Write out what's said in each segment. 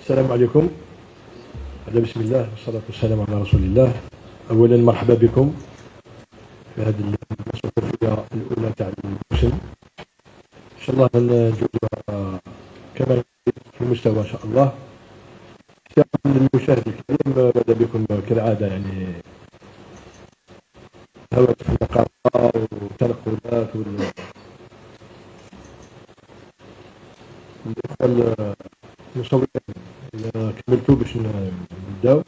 السلام عليكم. بسم الله والصلاة والسلام على رسول الله. أولا مرحبا بكم في هذه المسؤولية الأولى تاع الموسم. إن شاء الله نجوزها كما في المستوى إن شاء الله. المشاهد الكريم ماذا بكم كالعادة يعني هواتف النقابة والتنقلات والإخوة المصورين كملتوا باش نبداو.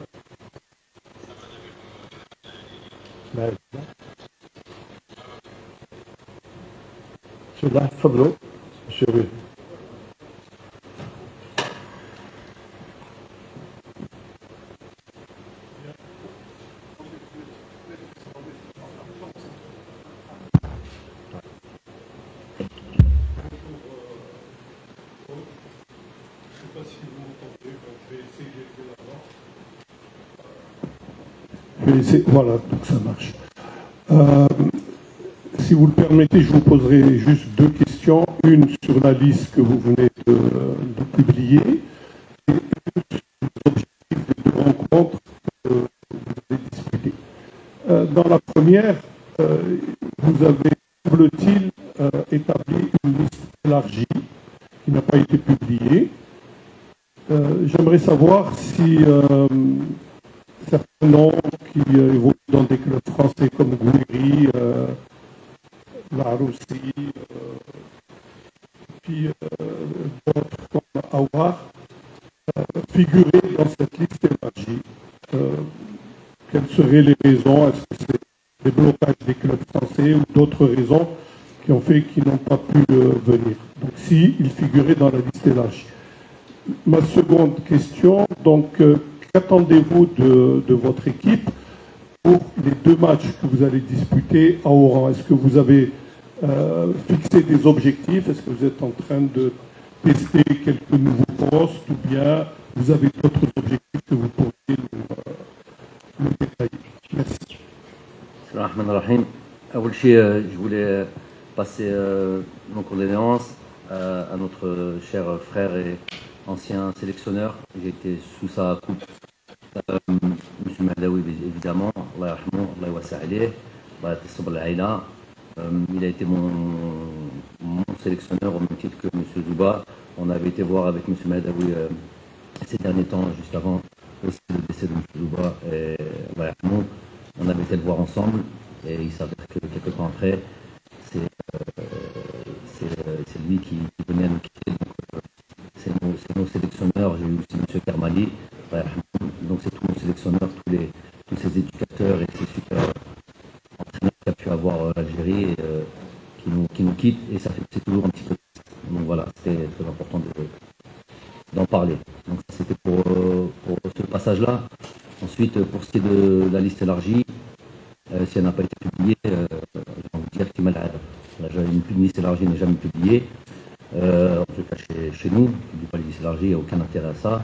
بسم الله تفضلوا سيروا. Voilà, donc ça marche. Si vous le permettez, je vous poserai juste deux questions. Une sur la liste que vous venez de publier et une sur les objectifs des deux rencontres que vous avez disputées. Dans la première, vous avez, semble-t-il, établi une liste élargie qui n'a pas été publiée. J'aimerais savoir si certains noms qui évoluent dans des clubs français comme Gouiri, Laroussi, puis d'autres comme Awar, figuraient dans cette liste élargie. Quelles seraient les raisons? Est-ce que c'est des blocages des clubs français ou d'autres raisons qui ont fait qu'ils n'ont pas pu venir? Donc, s'ils figuraient dans la liste élargie. Ma seconde question, donc, qu'attendez-vous de votre équipe pour les deux matchs que vous allez disputer à Oran? Est-ce que vous avez fixé des objectifs? Est-ce que vous êtes en train de tester quelques nouveaux postes ou bien vous avez d'autres objectifs que vous pourriez nous détailler? Merci. Bismillahirrahmanirrahim. Avant tout, je voulais passer nos condoléances à notre cher frère et ancien sélectionneur. J'ai été sous sa coupe. Monsieur Mahdaoui, évidemment, Allah yarhamou, Allah yawassa' alayh, Allah yatassabar al-aïla. Il a été mon sélectionneur au même titre que Monsieur Zouba. On avait été voir avec Monsieur Mahdaoui ces derniers temps, juste avant aussi le décès de Monsieur Zouba. Et Allah yarhamou, on avait été le voir ensemble. Et il s'avère que quelques temps après, c'est lui qui venait à nous quitter. C'est nos sélectionneurs. J'ai eu aussi M. Kermali. Donc c'est tous nos sélectionneurs, tous ces éducateurs et ces super entraîneurs qu'il a pu avoir l'Algérie qui nous quittent. Et ça fait c'est toujours un petit peu. Donc voilà, c'était très important d'en parler. Donc c'était pour ce passage-là. Ensuite, pour ce qui est de la liste élargie, si elle n'a pas été publiée, j'ai envie de dire qu'il m'a une liste élargie n'est jamais publiée. En tout cas chez nous, qui ne dit pas les listes élargies, il n'y a aucun intérêt à ça.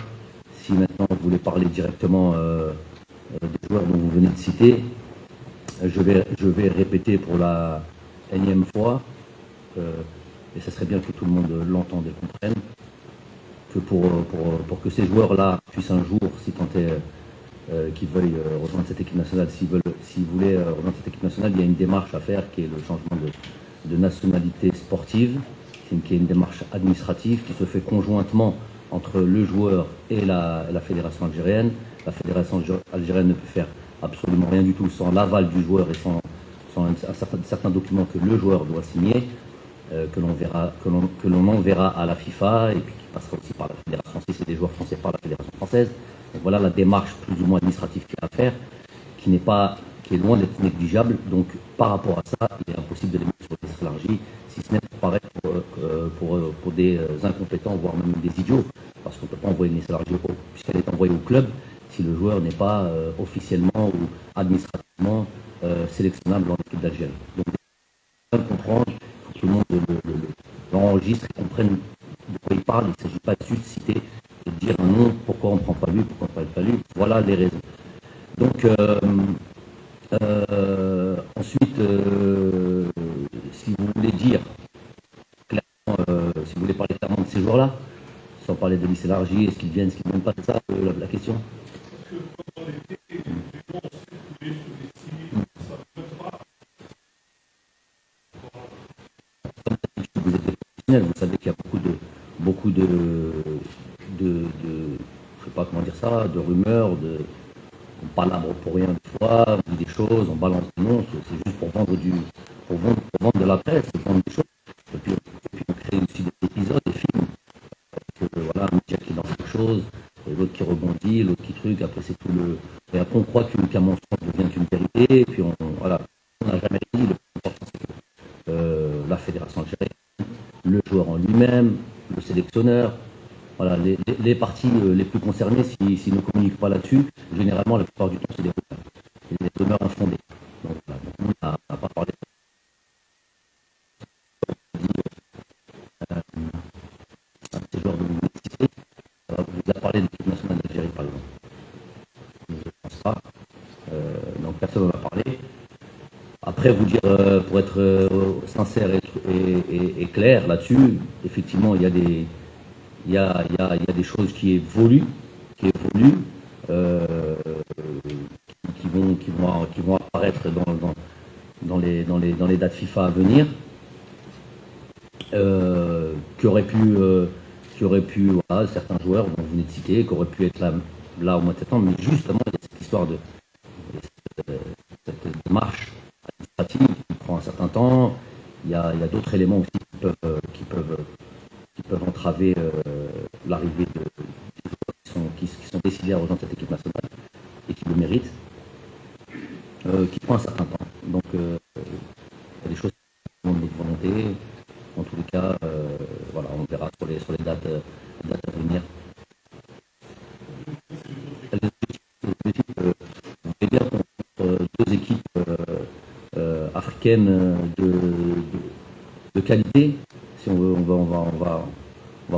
Si maintenant vous voulez parler directement joueurs dont vous venez de citer. Je vais répéter pour la énième fois, et ce serait bien que tout le monde l'entende et comprenne, que pour que ces joueurs-là puissent un jour, si tant est qu'ils veuillent rejoindre cette équipe nationale, s'ils voulaient rejoindre cette équipe nationale, il y a une démarche à faire qui est le changement de nationalité sportive, qui est une démarche administrative qui se fait conjointement entre le joueur et la fédération algérienne. La fédération algérienne ne peut faire absolument rien du tout sans l'aval du joueur et sans certains documents que le joueur doit signer, que l'on enverra à la FIFA et puis qui passera aussi par la fédération, si c'est des joueurs français, par la fédération française. Donc voilà la démarche plus ou moins administrative qu'il y a à faire, qui est loin d'être négligeable. Donc par rapport à ça, il est impossible de les mettre sur les liste élargie, si ce n'est pour paraître pour des incompétents, voire même des idiots, parce qu'on ne peut pas envoyer une liste élargie puisqu'elle est envoyée au club si le joueur n'est pas officiellement ou administrativement sélectionnable dans l'équipe d'Algérie. Donc, il faut comprendre, il faut que tout le monde l'enregistre et comprenne de quoi il parle. Il ne s'agit pas de citer et de dire un nom, pourquoi on ne prend pas lui, pourquoi on ne prend pas lui. Voilà les raisons. Donc, ensuite, si vous voulez dire clairement, si vous voulez parler clairement de ces joueurs-là, sans parler de liste élargie, est-ce qu'ils viennent, est-ce qu'ils ne viennent pas, de ça, la question. Vous êtes des professionnels, vous savez qu'il y a beaucoup de je sais pas comment dire ça, de rumeurs, on palabre pour rien des fois, on dit des choses, on balance des noms, c'est juste pour vendre de la presse, pour vendre des choses. Et puis on crée aussi des épisodes, des films. Voilà, un média qui lance quelque chose, et l'autre qui rebondit, l'autre qui truc, après c'est tout le. Et après on croit qu'un mensonge devient une vérité, et puis on n'a jamais dit. Le plus important c'est que la fédération algérienne, le joueur en lui-même, le sélectionneur, voilà, les parties les plus concernées, s'ils ne communiquent pas là-dessus, généralement la plupart du temps c'est des rumeurs infondées. Donc voilà, on n'a pas parlé ces joueurs de l'université. Vous avez parlé de l'équipe nationale d'Algérie, par exemple. Je ne pense pas. Donc personne n'en a parlé. Après, vous dire, pour être sincère et clair là-dessus, effectivement, il y a des choses qui évoluent, qui vont apparaître dans les dates FIFA à venir, qui auraient pu, voilà, certains joueurs dont vous venez de citer, qui auraient pu être là au mois de septembre, mais justement, il y a cette histoire de cette démarche administrative qui prend un certain temps. Il y a d'autres éléments aussi qui peuvent entraver l'arrivée des joueurs qui sont décidés à rejoindre cette équipe nationale et qui le méritent, qui prend un certain temps. Donc, il y a des choses qui ont notre volonté. En tous les cas, voilà, on verra sur les dates à venir. Les équipes, vous voyez bien contre deux équipes africaines de qualité. Si on veut, on va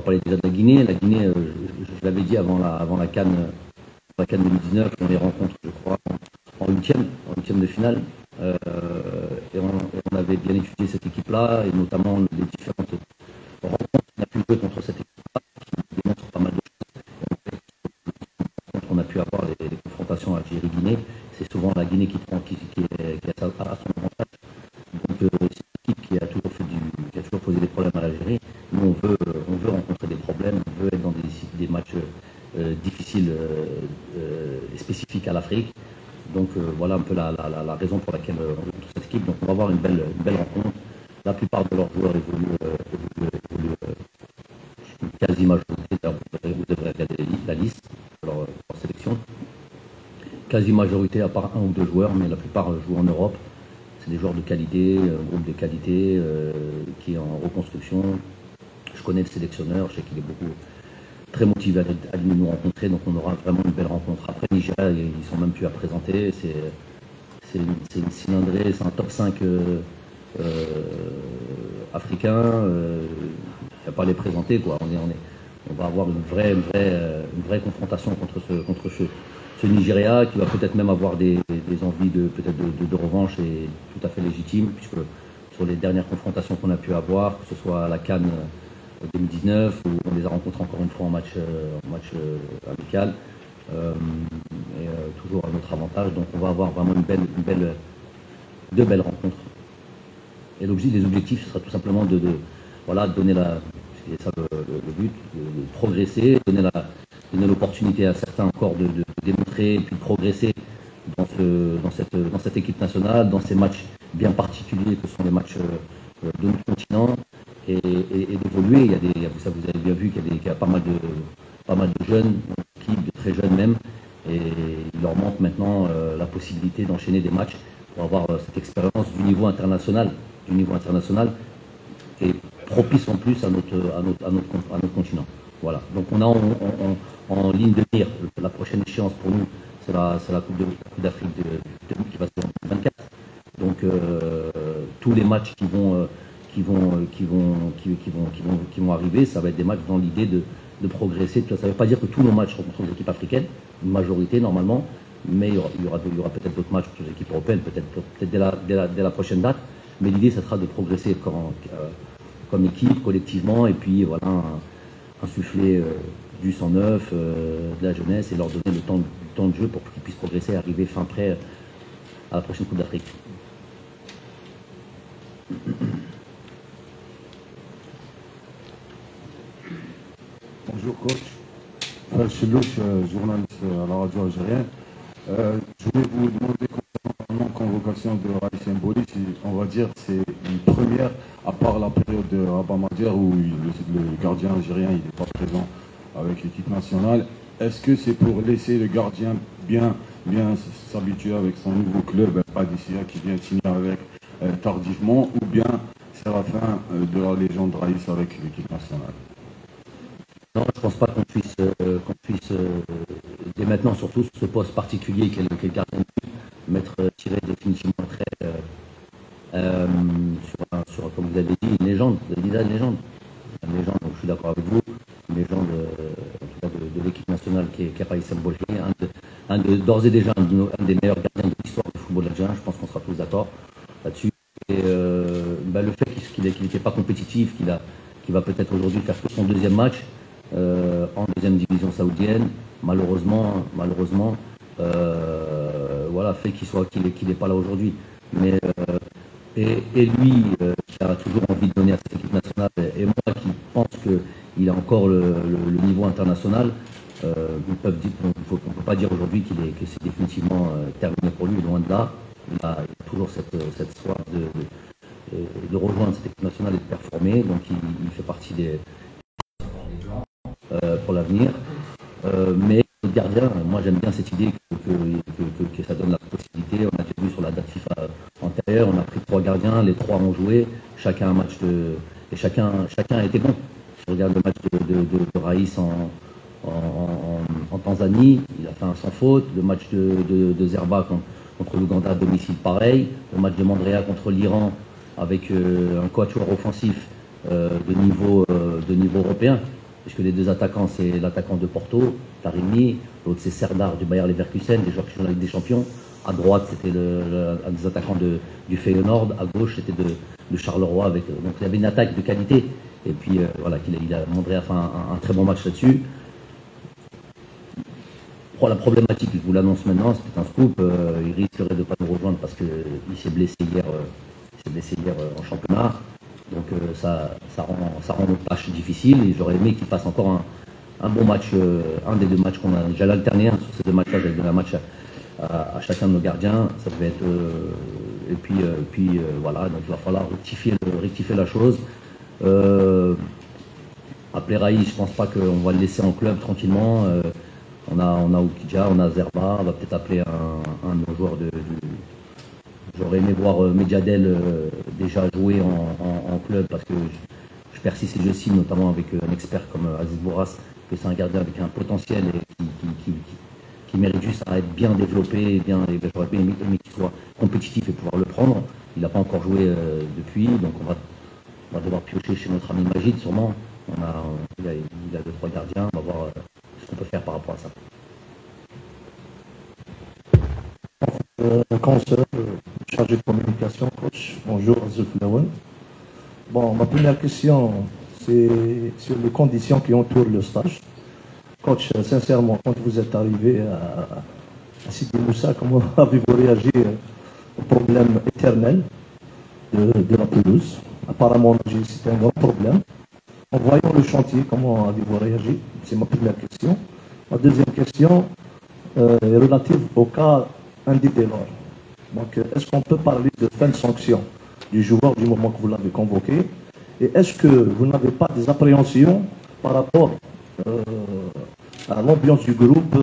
parler déjà de la Guinée. La Guinée, je l'avais dit avant la CAN 2019, on les rencontre, je crois, en huitième de finale. Et on avait bien étudié cette équipe-là, et notamment les différentes rencontres qu'on a pu jouer contre cette équipe-là, qui démontrent pas mal de choses. On a pu avoir les confrontations Algérie-Guinée, c'est souvent la Guinée qui est à son avantage. Donc c'est une équipe qui a toujours posé des problèmes à l'Algérie. Nous, on veut rencontrer des problèmes, on veut être dans des matchs difficiles et spécifiques à l'Afrique. Donc voilà un peu la raison pour laquelle on joue toute cette équipe. Donc on va avoir une belle rencontre. La plupart de leurs joueurs évoluent une quasi majorité. Vous devrez regarder la liste de leur sélection. Quasi majorité à part un ou deux joueurs, mais la plupart jouent en Europe. C'est des joueurs de qualité, un groupe de qualité qui est en reconstruction. Je connais le sélectionneur, je sais qu'il est très motivé à nous rencontrer, donc on aura vraiment une belle rencontre. Après Nigeria, ils sont même plus à présenter, c'est une cylindrée, c'est un top 5 africain, il n'y a pas à les présenter, quoi. On va avoir une vraie confrontation contre ce ce Nigeria qui va peut-être même avoir des envies peut-être de revanche et tout à fait légitimes, puisque sur les dernières confrontations qu'on a pu avoir, que ce soit à la CAN 2019 où on les a rencontrés encore une fois en match amical, toujours à notre avantage. Donc on va avoir vraiment deux belles rencontres. Et les objectifs, ce sera tout simplement de donner c'est ça le but, de progresser, donner l'opportunité à certains encore de démontrer et puis de progresser dans cette équipe nationale, dans ces matchs bien particuliers que sont les matchs de notre continent, et d'évoluer. Vous avez bien vu qu'il y a pas mal de jeunes, d'équipes, de très jeunes même, et il leur manque maintenant la possibilité d'enchaîner des matchs pour avoir cette expérience du niveau international et propice en plus à notre continent. Voilà. Donc on a en ligne de mire la prochaine échéance pour nous, c'est la Coupe d'Afrique qui va se faire en 2024. Donc tous les matchs qui vont arriver, ça va être des matchs dans l'idée de progresser. Ça ne veut pas dire que tous nos matchs seront contre les équipes africaines, une majorité normalement, mais il y aura peut-être d'autres matchs contre les équipes européennes, peut-être dès la prochaine date. Mais l'idée, ça sera de progresser comme équipe, collectivement, et puis voilà, insuffler du sang neuf, de la jeunesse, et leur donner le temps de jeu pour qu'ils puissent progresser et arriver fin prêt à la prochaine Coupe d'Afrique. Bonjour coach, Chilouche, journaliste à la radio algérienne. Je voulais vous demander concernant la non-convocation de Raïs Mboli, on va dire c'est une première, à part la période de Rabat Madjer où le gardien algérien n'est pas présent avec l'équipe nationale. Est-ce que c'est pour laisser le gardien bien s'habituer avec son nouveau club, Adissia, qui vient de signer avec tardivement, ou bien c'est la fin de la légende Raïs avec l'équipe nationale? Non, je ne pense pas qu'on puisse dès maintenant, surtout sur ce poste particulier qu'est le gardien de but, tirer définitivement très sur, comme vous avez dit, une légende. Vous avez dit là, une légende, donc je suis d'accord avec vous, une légende en tout cas de l'équipe nationale qui est Raïs Mboli, d'ores et déjà un des meilleurs gardiens de l'histoire du football algérien. Je pense qu'on sera tous d'accord là-dessus. Et le fait qu'il n'était pas compétitif, qu'il va peut-être aujourd'hui faire que son deuxième match en deuxième division saoudienne, malheureusement, voilà, fait qu'il n'est pas là aujourd'hui. Mais et lui qui a toujours envie de donner à cette équipe nationale, et moi qui pense qu'il a encore le niveau international, on ne peut pas dire aujourd'hui que c'est définitivement terminé pour lui, loin de là. Il a toujours cette soif de rejoindre cette équipe nationale et de performer, donc il fait partie des pour l'avenir. Mais le gardien, moi j'aime bien cette idée que ça donne la possibilité. On a déjà vu sur la date FIFA antérieure, on a pris 3 gardiens, les 3 ont joué, chacun un match et chacun a été bon. Si je regarde le match de Raïs en Tanzanie, il a fait un sans faute. Le match de Zerba contre l'Ouganda à domicile, pareil. Le match de Mandrea contre l'Iran avec un quatuor offensif de niveau européen, puisque les deux attaquants, c'est l'attaquant de Porto, Taremi, l'autre c'est Serdar du Bayer Leverkusen, des joueurs qui jouent dans la Ligue des Champions. À droite, c'était un des attaquants du Feyenoord, à gauche, c'était de Charleroi. Donc il y avait une attaque de qualité. Et puis voilà, Mandrea a fait un très bon match là-dessus. La problématique, je vous l'annonce maintenant, c'est un scoop, il risquerait de ne pas nous rejoindre parce qu'il s'est blessé hier en championnat. Donc ça rend notre tâche difficile, et j'aurais aimé qu'il fasse encore un bon match, un des 2 matchs qu'on a. J'allais alterner sur ces 2 matchs-là, j'allais donner un match à chacun de nos gardiens. Ça devait être et puis voilà, donc il va falloir rectifier la chose. Appeler Raïs, je pense pas qu'on va le laisser en club tranquillement. On a Oukidja, on a Zerba, on va peut-être appeler un de nos joueurs J'aurais aimé voir Medjadel déjà jouer en club, parce que je persiste et je signe, notamment avec un expert comme Aziz Bourras, que c'est un gardien avec un potentiel et qui mérite juste à être bien développé, et j'aurais bien aimé qu'il soit compétitif et pouvoir le prendre. Il n'a pas encore joué depuis, donc on va devoir piocher chez notre ami Magid sûrement. Il a 2-3 gardiens, on va voir ce qu'on peut faire par rapport à ça. Conseil chargé de communication, coach. Bonjour, Azul Lawan. Bon, ma première question, c'est sur les conditions qui entourent le stage. Coach, sincèrement, quand vous êtes arrivé à Sidi Moussa, comment avez-vous réagi au problème éternel de la pelouse? Apparemment, c'était un grand problème. En voyant le chantier, comment avez-vous réagi? C'est ma première question. Ma deuxième question est relative au cas Andy Taylor. Donc, est-ce qu'on peut parler de fin de sanction du joueur du moment que vous l'avez convoqué? Et est-ce que vous n'avez pas des appréhensions par rapport à l'ambiance du groupe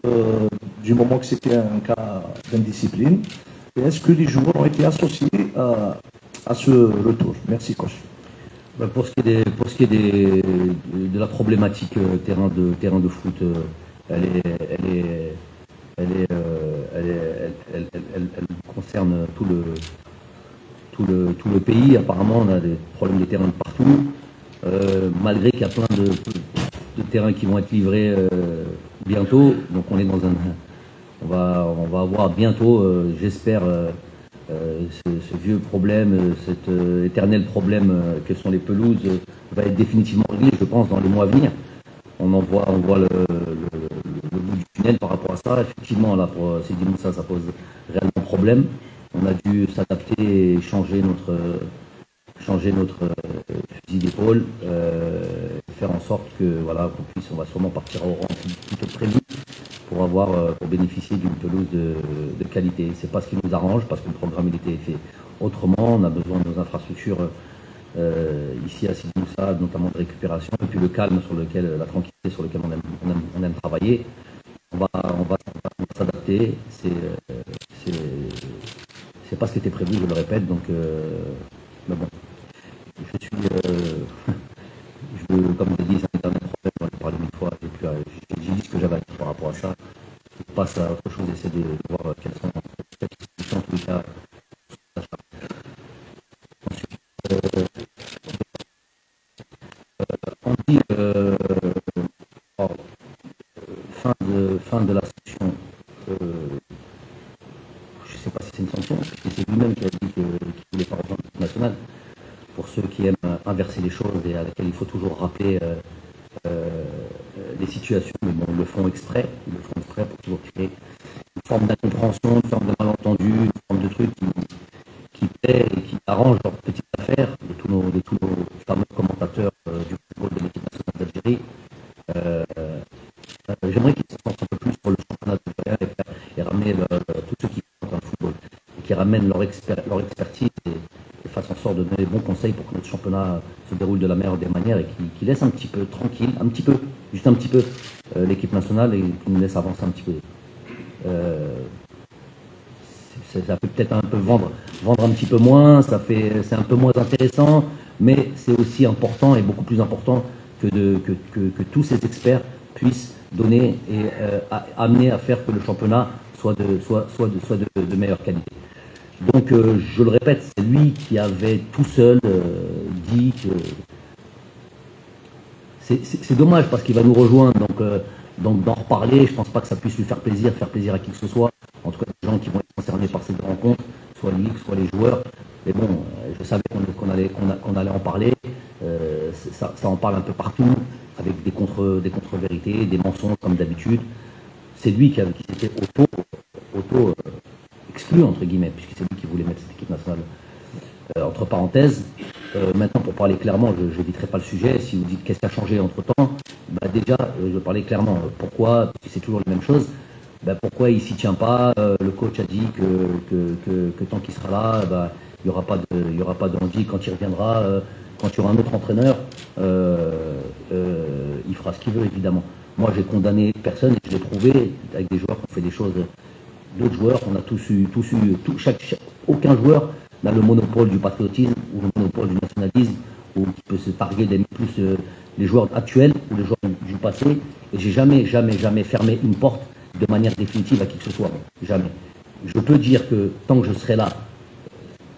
du moment que c'était un cas d'indiscipline? Et est-ce que les joueurs ont été associés à ce retour? Merci, coach. Pour ce qui est de la problématique terrain de foot, elle concerne tout le pays. Apparemment, on a des problèmes de terrain de partout, malgré qu'il y a plein de terrains qui vont être livrés bientôt. Donc on est on va avoir bientôt, j'espère, ce vieux problème, cet éternel problème que sont les pelouses va être définitivement réglé, je pense, dans les mois à venir. On voit le bout du tunnel par rapport à ça. Effectivement, là, pour Sidi Moussa, ça pose réellement problème. On a dû s'adapter et changer notre fusil d'épaule, faire en sorte que voilà, on va sûrement partir au rang plus tôt que prévu pour bénéficier d'une pelouse de qualité. C'est pas ce qui nous arrange parce que le programme il était fait autrement. On a besoin de nos infrastructures ici à Sidi Moussa, notamment de récupération, et puis le calme la tranquillité sur lequel on aime travailler. On va s'adapter. C'est pas ce qui était prévu, je le répète. Donc, mais bon, comme je l'ai dit, c'est un éternel problème. J'en ai parlé une fois, et puis j'ai dit ce que j'avais à dire par rapport à ça. Je passe à autre chose, essayer de voir quelles sont les solutions en tous les cas. On dit fin de la sanction. Je ne sais pas si c'est une sanction, parce que c'est lui-même qui a dit qu'il ne voulait pas rejoindre l'équipe nationale. Pour ceux qui aiment inverser les choses et à laquelle il faut toujours rappeler les situations, mais bon, ils le font exprès pour toujours créer une forme d'incompréhension, une forme de malentendu, une forme de truc qui plaît et qui arrange leur petite affaire de tous nos fameux commentateurs du football de l'équipe nationale d'Algérie. J'aimerais qu'ils se concentrent un peu plus sur le championnat algérien et ramener tous ceux qui font dans le football et qui ramènent leur expertise et fassent en sorte de donner les bons conseils pour que notre championnat se déroule de la meilleure des manières et qui laisse un petit peu tranquille, juste un petit peu l'équipe nationale et qui nous laisse avancer un petit peu. Ça peut peut-être un peu vendre un petit peu moins, c'est un peu moins intéressant, mais c'est aussi important et beaucoup plus important que tous ces experts puissent donner et amener à faire que le championnat soit de meilleure qualité. Donc je le répète, c'est lui qui avait tout seul dit que c'est dommage parce qu'il va nous rejoindre, donc d'en reparler, je pense pas que ça puisse lui faire plaisir à qui que ce soit, en tout cas les gens qui vont être concernés par cette rencontre, soit lui, soit les joueurs. Mais bon, je savais qu'on allait en parler, ça en parle un peu partout, avec des contre-vérités, des mensonges comme d'habitude. C'est lui qui s'était auto exclu, entre guillemets, puisque c'est lui qui voulait mettre cette équipe nationale entre parenthèses. Maintenant, pour parler clairement, je n'éviterai pas le sujet. Si vous dites qu'est-ce qui a changé entre-temps, déjà, je vais parler clairement. Pourquoi, si c'est toujours les mêmes choses, pourquoi il ne s'y tient pas? Le coach a dit que tant qu'il sera là, il n'y aura pas d'envie. Quand il reviendra, quand il y aura un autre entraîneur, il fera ce qu'il veut, évidemment. Moi, j'ai condamné personne et je l'ai prouvé avec des joueurs qui ont fait des choses. D'autres joueurs, on a aucun joueur n'a le monopole du patriotisme ou le monopole du nationalisme ou qui peut se targuer d'aimer plus les joueurs actuels ou les joueurs du passé. Et j'ai jamais fermé une porte de manière définitive à qui que ce soit. Jamais. Je peux dire que tant que je serai là,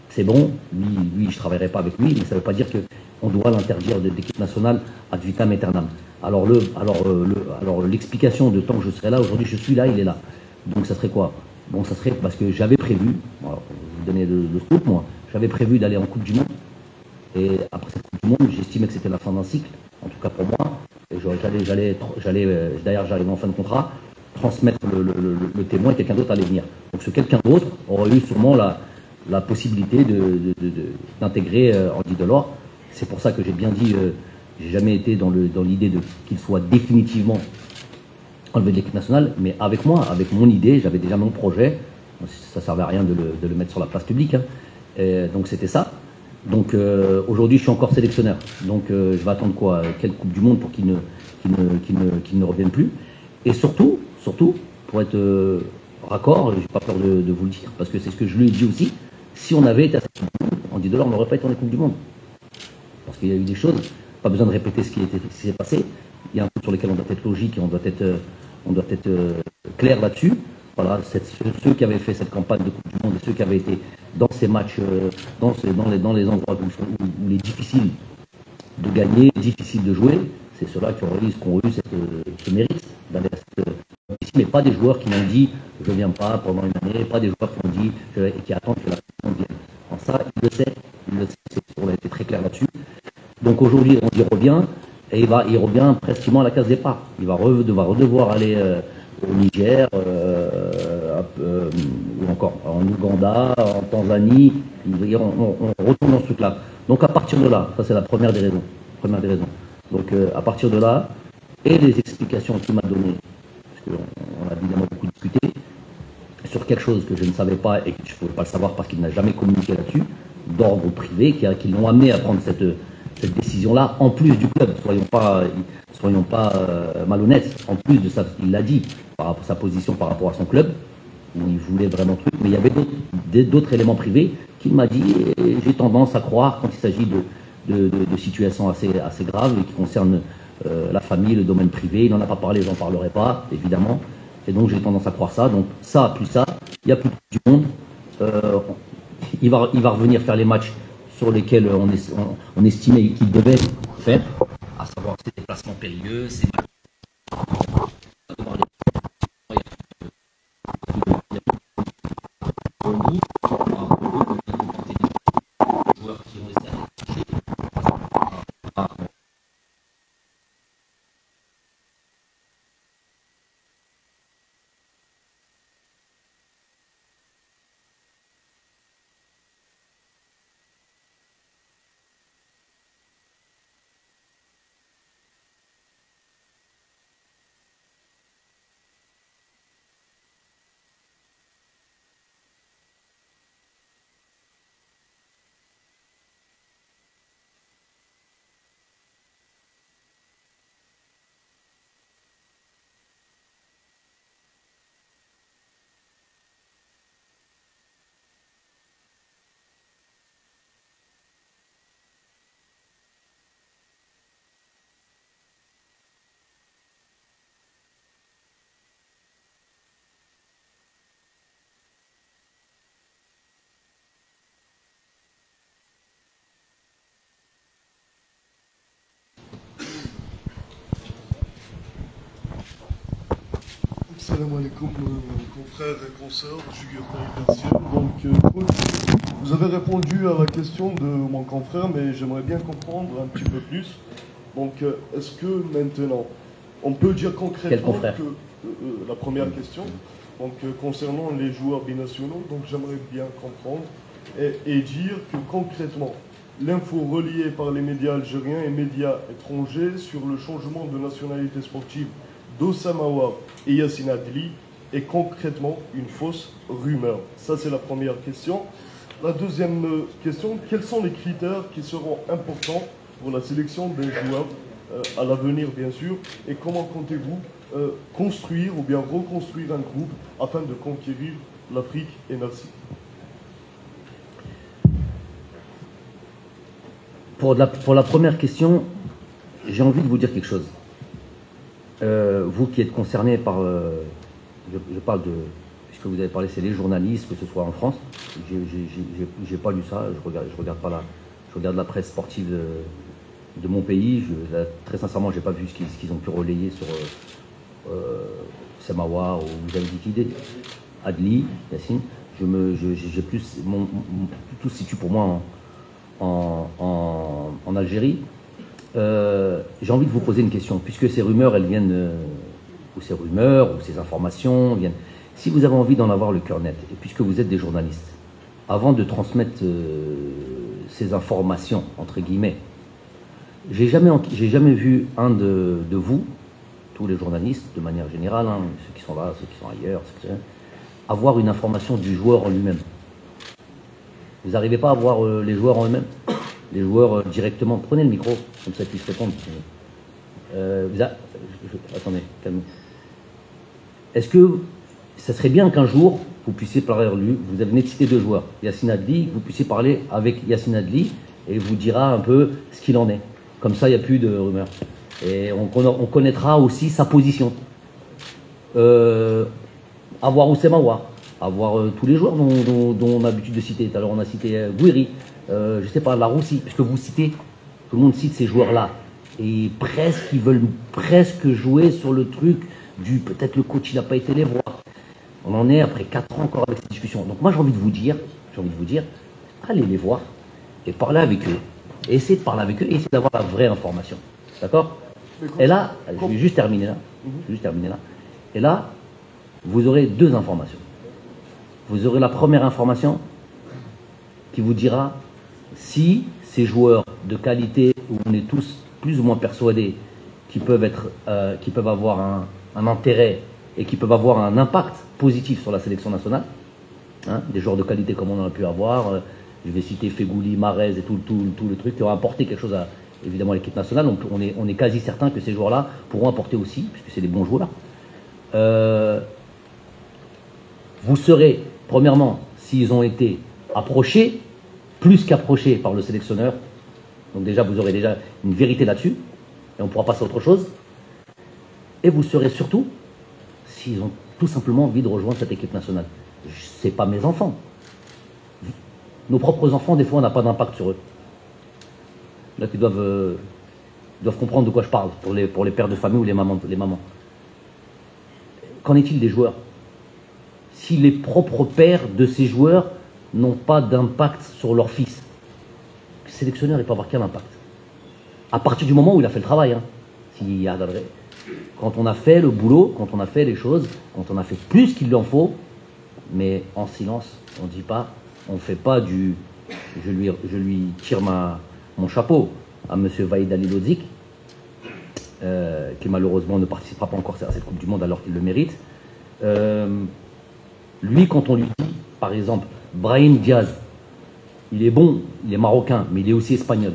c'est bon. Lui, je ne travaillerai pas avec lui, mais ça ne veut pas dire qu'on doit l'interdire de l'équipe nationale ad vitam aeternam. Alors l'explication de tant que je serai là, aujourd'hui je suis là, il est là. Donc ça serait quoi? bon, ça serait parce que j'avais prévu, alors, pour vous donner le scoop, moi, j'avais prévu d'aller en Coupe du Monde. Et après cette Coupe du Monde, j'estimais que c'était la fin d'un cycle, en tout cas pour moi. Et d'ailleurs, j'arrivais en fin de contrat, transmettre le témoin et quelqu'un d'autre allait venir. Donc ce quelqu'un d'autre aurait eu sûrement la possibilité d'intégrer Andy Delors. C'est pour ça que j'ai bien dit, j'ai jamais été dans l'idée qu'il soit définitivement enlevé de l'équipe nationale, mais avec moi, avec mon idée, j'avais déjà mon projet. Ça ne servait à rien de le mettre sur la place publique. Hein. Et donc c'était ça. Donc aujourd'hui, je suis encore sélectionneur. Donc je vais attendre quoi? Quelle Coupe du Monde pour qu'il ne revienne plus? Et surtout, pour être raccord, j'ai pas peur de vous le dire, parce que c'est ce que je lui ai dit aussi, si on avait été à cette Coupe du Monde, Andy Delors n'aurait pas été en Coupe du Monde. Parce qu'il y a eu des choses, pas besoin de répéter ce qui s'est passé. Il y a un truc sur lequel on doit être logique et on doit être clair là-dessus. Voilà, ceux qui avaient fait cette campagne de Coupe du Monde et ceux qui avaient été dans ces matchs, dans les endroits où il est difficile de gagner, difficile de jouer, c'est ceux-là qui ont eu ce mérite d'aller à cette ici, mais pas des joueurs qui m'ont dit je ne viens pas pendant une année, pas des joueurs qui m'ont dit et qui attendent que la Coupe du Monde vienne. Alors ça, il le sait, on a été très clair là-dessus. Donc aujourd'hui, on y revient, et il revient presque à la case départ. Il va devoir aller au Niger, ou encore en Ouganda, en Tanzanie. On retourne dans ce truc-là. Donc à partir de là, ça c'est la première des raisons. Donc à partir de là, et les explications qu'il m'a données, parce qu'on a évidemment beaucoup discuté, sur quelque chose que je ne savais pas et que je ne pouvais pas le savoir parce qu'il n'a jamais communiqué là-dessus, d'ordre privé, qui l'ont amené à prendre cette décision-là, en plus du club. Soyons pas malhonnêtes. En plus de ça, il l'a dit, par rapport à sa position par rapport à son club, où il voulait vraiment truc, mais il y avait d'autres éléments privés qu'il m'a dit, et j'ai tendance à croire, quand il s'agit de situations assez graves et qui concernent la famille, le domaine privé, il n'en a pas parlé, j'en parlerai pas, évidemment, et donc j'ai tendance à croire ça. Donc ça, plus ça, il n'y a plus du monde. Il va revenir faire les matchs sur lesquels on estimait qu'il devait faire, à savoir ces déplacements périlleux, ces matchs. Salam alaikum, confrères et consoeurs, je suis Gurtaï. Donc, vous avez répondu à la question de mon confrère, mais j'aimerais bien comprendre un petit peu plus. Donc, est-ce que maintenant, on peut dire concrètement que la première question, donc concernant les joueurs binationaux, donc j'aimerais bien comprendre et dire que concrètement, l'info reliée par les médias algériens et médias étrangers sur le changement de nationalité sportive d'Oussama Aouar et Yacine Adli est concrètement une fausse rumeur. Ça, c'est la première question. La deuxième question, quels sont les critères qui seront importants pour la sélection des joueurs à l'avenir, bien sûr, et comment comptez-vous construire ou bien reconstruire un groupe afin de conquérir l'Afrique? Et merci. Pour la première question, j'ai envie de vous dire quelque chose. Vous qui êtes concernés par, je parle de, puisque vous avez parlé, c'est les journalistes, que ce soit en France. J'ai pas lu ça, je regarde la presse sportive de mon pays. Très sincèrement, j'ai pas vu ce qu'ils ont pu relayer sur Oussama Aouar ou Mohamed Idrissa. Adli, Yacine, j'ai plus tout se situe pour moi en Algérie. J'ai envie de vous poser une question, puisque ces rumeurs, elles viennent, ou ces rumeurs, ou ces informations viennent. Si vous avez envie d'en avoir le cœur net, et puisque vous êtes des journalistes, avant de transmettre ces informations, entre guillemets, j'ai jamais vu un de vous, tous les journalistes, de manière générale, hein, ceux qui sont là, ceux qui sont ailleurs, avoir une information du joueur en lui-même. Vous n'arrivez pas à voir les joueurs en eux-mêmes, les joueurs directement. Prenez le micro, comme ça ils puissent répondre. Attendez, calme. Est-ce que ça serait bien qu'un jour, vous puissiez parler à lui, vous venez de citer 2 joueurs, Yacine Adli, vous puissiez parler avec Yacine Adli, et il vous dira un peu ce qu'il en est. Comme ça, il n'y a plus de rumeurs. Et on connaîtra aussi sa position. Avoir Oussem Aouar, avoir tous les joueurs dont on a l'habitude de citer. Tout à l'heure, on a cité Gouiri, je ne sais pas, Laroussi, puisque vous citez, tout le monde cite ces joueurs-là. Et presque, ils veulent presque jouer sur le truc du peut-être le coach, il n'a pas été les voir. On en est après 4 ans encore avec cette discussion. Donc moi, j'ai envie de vous dire, allez les voir et parlez avec eux. Et essayez de parler avec eux et essayez d'avoir la vraie information. D'accord? Et là, je vais juste terminer là. Et là, vous aurez 2 informations. Vous aurez la première information qui vous dira si ces joueurs de qualité, où on est tous plus ou moins persuadés qu'ils peuvent avoir un intérêt et qui peuvent avoir un impact positif sur la sélection nationale, hein, des joueurs de qualité comme on en a pu avoir, je vais citer Fegouli, Marez et tout le truc qui ont apporté quelque chose évidemment à l'équipe nationale. Donc on est quasi certain que ces joueurs-là pourront apporter aussi, puisque c'est des bons joueurs. Vous serez, premièrement, s'ils ont été approchés, plus qu'approchés par le sélectionneur, donc déjà vous aurez déjà une vérité là-dessus, et on pourra passer à autre chose. Et vous serez surtout, s'ils ont tout simplement envie de rejoindre cette équipe nationale. C'est pas mes enfants. Nos propres enfants, des fois, on n'a pas d'impact sur eux. Là, ils doivent comprendre de quoi je parle, pour les pères de famille ou les mamans. Qu'en est-il des joueurs? Si les propres pères de ces joueurs n'ont pas d'impact sur leur fils, le sélectionneur, il peut avoir quel impact? À partir du moment où il a fait le travail. Hein. Quand on a fait le boulot, quand on a fait les choses, quand on a fait plus qu'il en faut, mais en silence, on ne dit pas, on ne fait pas du... Je lui tire mon chapeau à M. Vaïd Ali Lodzik, qui malheureusement ne participera pas encore à cette Coupe du Monde alors qu'il le mérite. Lui, quand on lui dit, par exemple, Brahim Diaz, il est bon, il est marocain, mais il est aussi espagnol.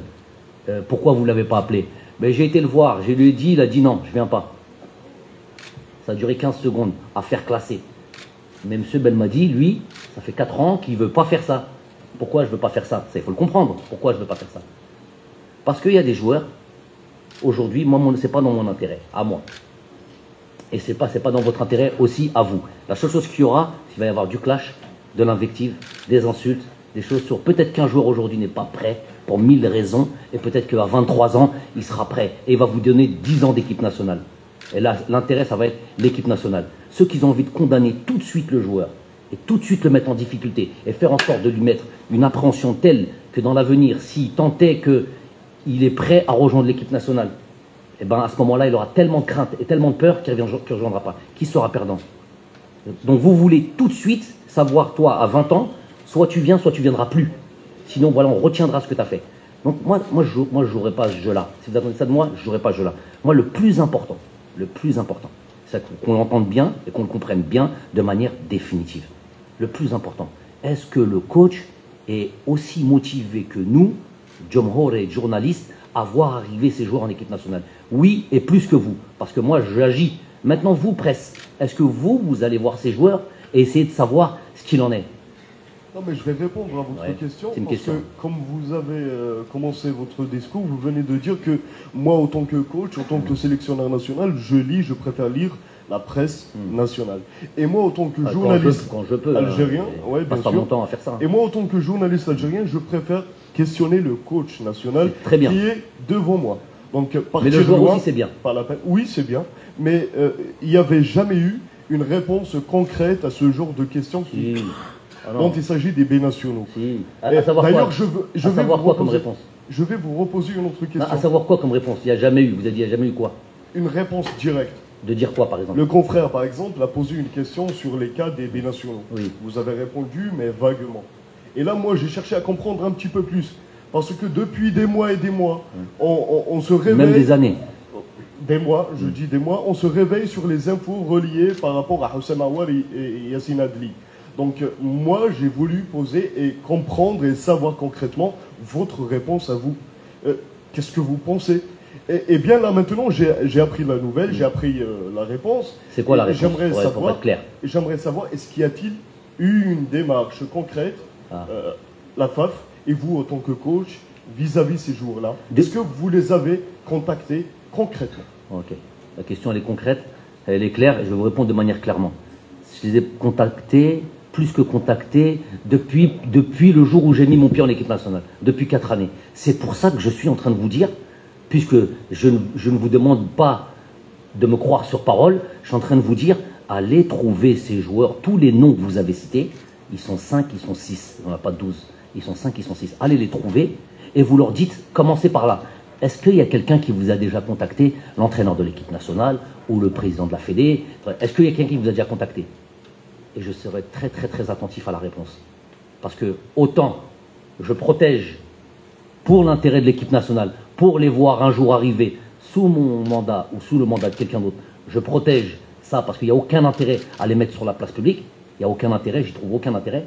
Pourquoi vous ne l'avez pas appelé? Ben, j'ai été le voir, je lui ai dit, il a dit non, je ne viens pas. Ça a duré 15 secondes à faire classer. Mais M. Belmadi, lui, ça fait 4 ans qu'il ne veut pas faire ça. Pourquoi je ne veux pas faire ça? Il faut le comprendre. Pourquoi je ne veux pas faire ça? Parce qu'il y a des joueurs, aujourd'hui, moi, ce n'est pas dans mon intérêt, à moi. Et ce n'est pas dans votre intérêt aussi à vous. La seule chose qu'il y aura, c'est qu'il va y avoir du clash, de l'invective, des insultes, des choses sur... Peut-être qu'un joueur aujourd'hui n'est pas prêt pour 1000 raisons, et peut-être qu'à 23 ans, il sera prêt. Et il va vous donner 10 ans d'équipe nationale. Et là, l'intérêt, ça va être l'équipe nationale. Ceux qui ont envie de condamner tout de suite le joueur, et tout de suite le mettre en difficulté, et faire en sorte de lui mettre une appréhension telle que dans l'avenir, s'il tentait qu'il est prêt à rejoindre l'équipe nationale, et ben à ce moment-là, il aura tellement de crainte et tellement de peur qu'il ne rejoindra pas. Qui sera perdant? Donc vous voulez tout de suite savoir, toi, à 20 ans, soit tu viens, soit tu ne viendras plus. Sinon, voilà, on retiendra ce que tu as fait. Donc moi je ne jouerai pas ce jeu-là. Si vous attendez ça de moi, je ne jouerai pas ce jeu-là. Moi, le plus important, c'est qu'on l'entende bien et qu'on le comprenne bien de manière définitive. Le plus important, est-ce que le coach est aussi motivé que nous, Jomhor et journalistes, à voir arriver ces joueurs en équipe nationale? Oui, et plus que vous, parce que moi, j'agis. Maintenant, vous, presse, est-ce que vous allez voir ces joueurs et essayer de savoir ce qu'il en est? Non, mais je vais répondre à votre question, parce que comme vous avez commencé votre discours, vous venez de dire que moi, en tant que coach, en tant que sélectionneur national, je préfère lire la presse nationale. Et moi, en tant que journaliste quand je peux, algérien, je passe pas mon temps à faire ça. Et moi, en tant que journaliste algérien, je préfère questionner le coach national qui est devant moi. Donc, mais le joueur aussi, c'est bien. Pas la peine. Oui, c'est bien. Mais il n'y avait jamais eu une réponse concrète à ce genre de questions dont il s'agit des binationaux. Si. À savoir d'ailleurs, quoi comme réponse? Je vais vous reposer une autre question. À savoir quoi comme réponse? Il n'y a jamais eu, vous avez dit, il n'y a jamais eu quoi? Une réponse directe. De dire quoi, par exemple? Le confrère, par exemple, a posé une question sur les cas des binationaux. Oui. Vous avez répondu, mais vaguement. Et là, moi, j'ai cherché à comprendre un petit peu plus. Parce que depuis des mois et des mois, on se réveille... Même des années. Des mois, je dis des mois, on se réveille sur les infos reliées par rapport à Houssam Aouar et Yassine Adli. Donc moi, j'ai voulu poser et comprendre et savoir concrètement votre réponse à vous. Qu'est-ce que vous pensez? Et bien là maintenant, j'ai appris la nouvelle, j'ai appris la réponse. C'est quoi la réponse? J'aimerais être clair. J'aimerais savoir, est-ce qu'il y a-t-il eu une démarche concrète, la FAF et vous en tant que coach, vis-à-vis ces jours-là? Est-ce que vous les avez contactés concrètement? Ok. La question, elle est concrète, elle est claire, et je vais vous répondre de manière clairement. Je les ai contactés, plus que contactés, depuis le jour où j'ai mis mon pied en équipe nationale, depuis 4 années. C'est pour ça que je suis en train de vous dire, puisque je ne vous demande pas de me croire sur parole, je suis en train de vous dire, allez trouver ces joueurs, tous les noms que vous avez cités, ils sont 5, ils sont 6, il n'y en a pas 12, ils sont 5, ils sont 6. Allez les trouver, et vous leur dites, commencez par là. Est-ce qu'il y a quelqu'un qui vous a déjà contacté, l'entraîneur de l'équipe nationale ou le président de la Fédé? Est-ce qu'il y a quelqu'un qui vous a déjà contacté? Et je serai très très très attentif à la réponse. Parce que autant je protège pour l'intérêt de l'équipe nationale, pour les voir un jour arriver sous mon mandat ou sous le mandat de quelqu'un d'autre, je protège ça parce qu'il n'y a aucun intérêt à les mettre sur la place publique. Il n'y a aucun intérêt, j'y trouve aucun intérêt.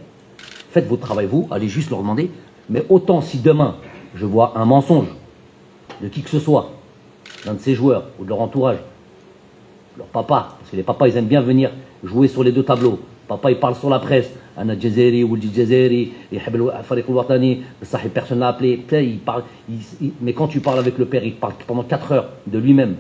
Faites votre travail vous, allez juste leur demander. Mais autant si demain je vois un mensonge de qui que ce soit, d'un de ces joueurs ou de leur entourage, leur papa, parce que les papas ils aiment bien venir jouer sur les deux tableaux. Papa il parle sur la presse, Anna Djezeri ou Djezeri, personne l'a appelé, il parle, mais quand tu parles avec le père, il parle pendant 4 heures de lui-même.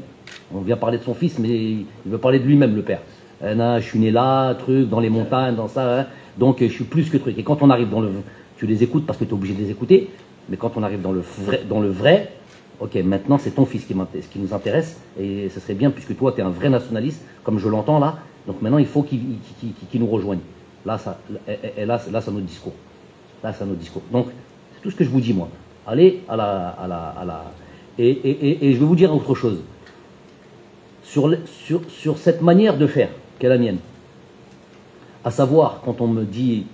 On vient parler de son fils, mais il veut parler de lui-même, le père. Anna, je suis né là, truc, dans les montagnes, dans ça, hein. Donc je suis plus que truc. Et quand on arrive dans le... Tu les écoutes parce que tu es obligé de les écouter, mais quand on arrive dans le vrai, ok, maintenant c'est ton fils qui nous intéresse, et ce serait bien, puisque toi tu es un vrai nationaliste, comme je l'entends là, donc maintenant il faut qu'il nous rejoigne. Là, c'est notre discours. Là, c'est notre discours. Donc, c'est tout ce que je vous dis, moi. Allez à la... Et je vais vous dire autre chose. Sur cette manière de faire, qui est la mienne, à savoir, quand on me dit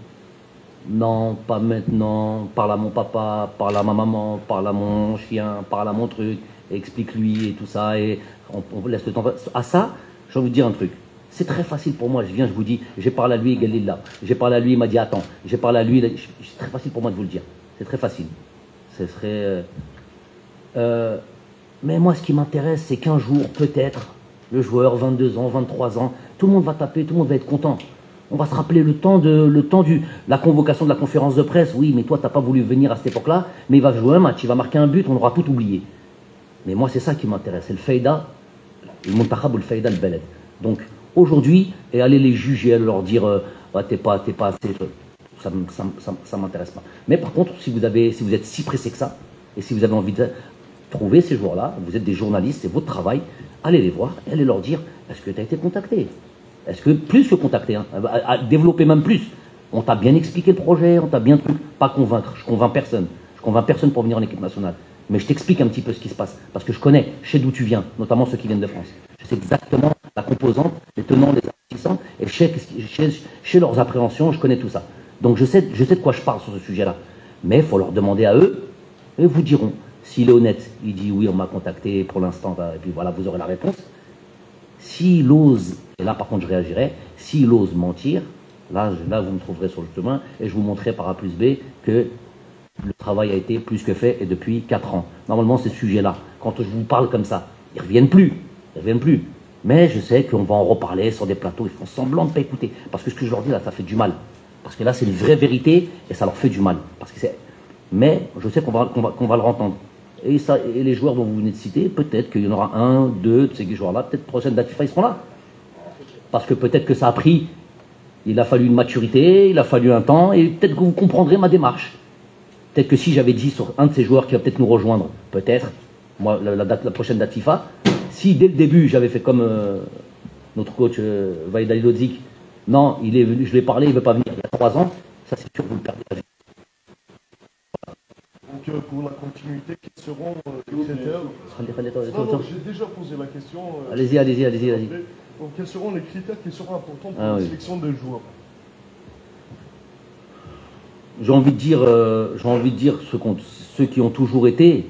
non, pas maintenant, parle à mon papa, parle à ma maman, parle à mon chien, parle à mon truc, explique-lui et tout ça, et on laisse le temps. À ça, je vais vous dire un truc. C'est très facile pour moi, je vous dis, j'ai parlé à lui, Galil j'ai parlé à lui, il m'a dit attends, j'ai parlé à lui, c'est très facile pour moi de vous le dire. C'est très facile. Ce serait. Mais moi, ce qui m'intéresse, c'est qu'un jour, peut-être, le joueur, 22 ans, 23 ans, tout le monde va taper, tout le monde va être content. On va se rappeler le temps de la convocation de la conférence de presse. Oui, mais toi, tu n'as pas voulu venir à cette époque-là, mais il va jouer un match, il va marquer un but, on aura tout oublié. Mais moi, c'est ça qui m'intéresse, c'est le Feyda, le Muntakhab ou le Feyda, le Beled. Donc, aujourd'hui, et aller les juger, aller leur dire t'es pas assez, ça m'intéresse pas. Mais par contre, si vous êtes si pressé que ça, et si vous avez envie de trouver ces joueurs-là, vous êtes des journalistes, c'est votre travail, allez les voir, et allez leur dire, est-ce que tu as été contacté? Est-ce que, plus que contacté, hein, à développer même plus, on t'a bien expliqué le projet, on t'a bien pas convaincre, je convainc personne pour venir en équipe nationale. Mais je t'explique un petit peu ce qui se passe, parce que je sais d'où tu viens, notamment ceux qui viennent de France. Je sais exactement la composante, les tenants, les aboutissants, et chez leurs appréhensions, je connais tout ça. Donc je sais de quoi je parle sur ce sujet-là. Mais il faut leur demander à eux, et ils vous diront. S'il est honnête, il dit oui, on m'a contacté pour l'instant, et puis voilà, vous aurez la réponse. S'il ose, et là par contre je réagirai, s'il ose mentir, là vous me trouverez sur le chemin, et je vous montrerai par A plus B que le travail a été plus que fait, et depuis 4 ans. Normalement, ces sujets-là, quand je vous parle comme ça, ils ne reviennent plus. Mais je sais qu'on va en reparler sur des plateaux, ils font semblant de ne pas écouter. Parce que ce que je leur dis là, ça fait du mal. Parce que là, c'est une vraie vérité, et ça leur fait du mal. Mais je sais qu'on va le entendre. Et les joueurs dont vous venez de citer, peut-être qu'il y en aura 1, 2 de ces joueurs-là, peut-être prochaine date FIFA, ils seront là. Parce que peut-être que ça a pris, il a fallu une maturité, il a fallu un temps, et peut-être que vous comprendrez ma démarche. Peut-être que si j'avais dit sur un de ces joueurs qui va peut-être nous rejoindre, peut-être, moi, la prochaine date FIFA, si dès le début j'avais fait comme notre coach Vaïd Alilodzic, non, il est venu, je lui ai parlé, il ne veut pas venir. Il y a 3 ans, ça c'est sûr, vous le perdez la vie. Donc pour la continuité, quels seront les critères? Non, j'ai déjà posé la question. Allez-y. Donc quels seront les critères qui seront importants pour la sélection des joueurs? J'ai envie de dire ceux qui ont toujours été,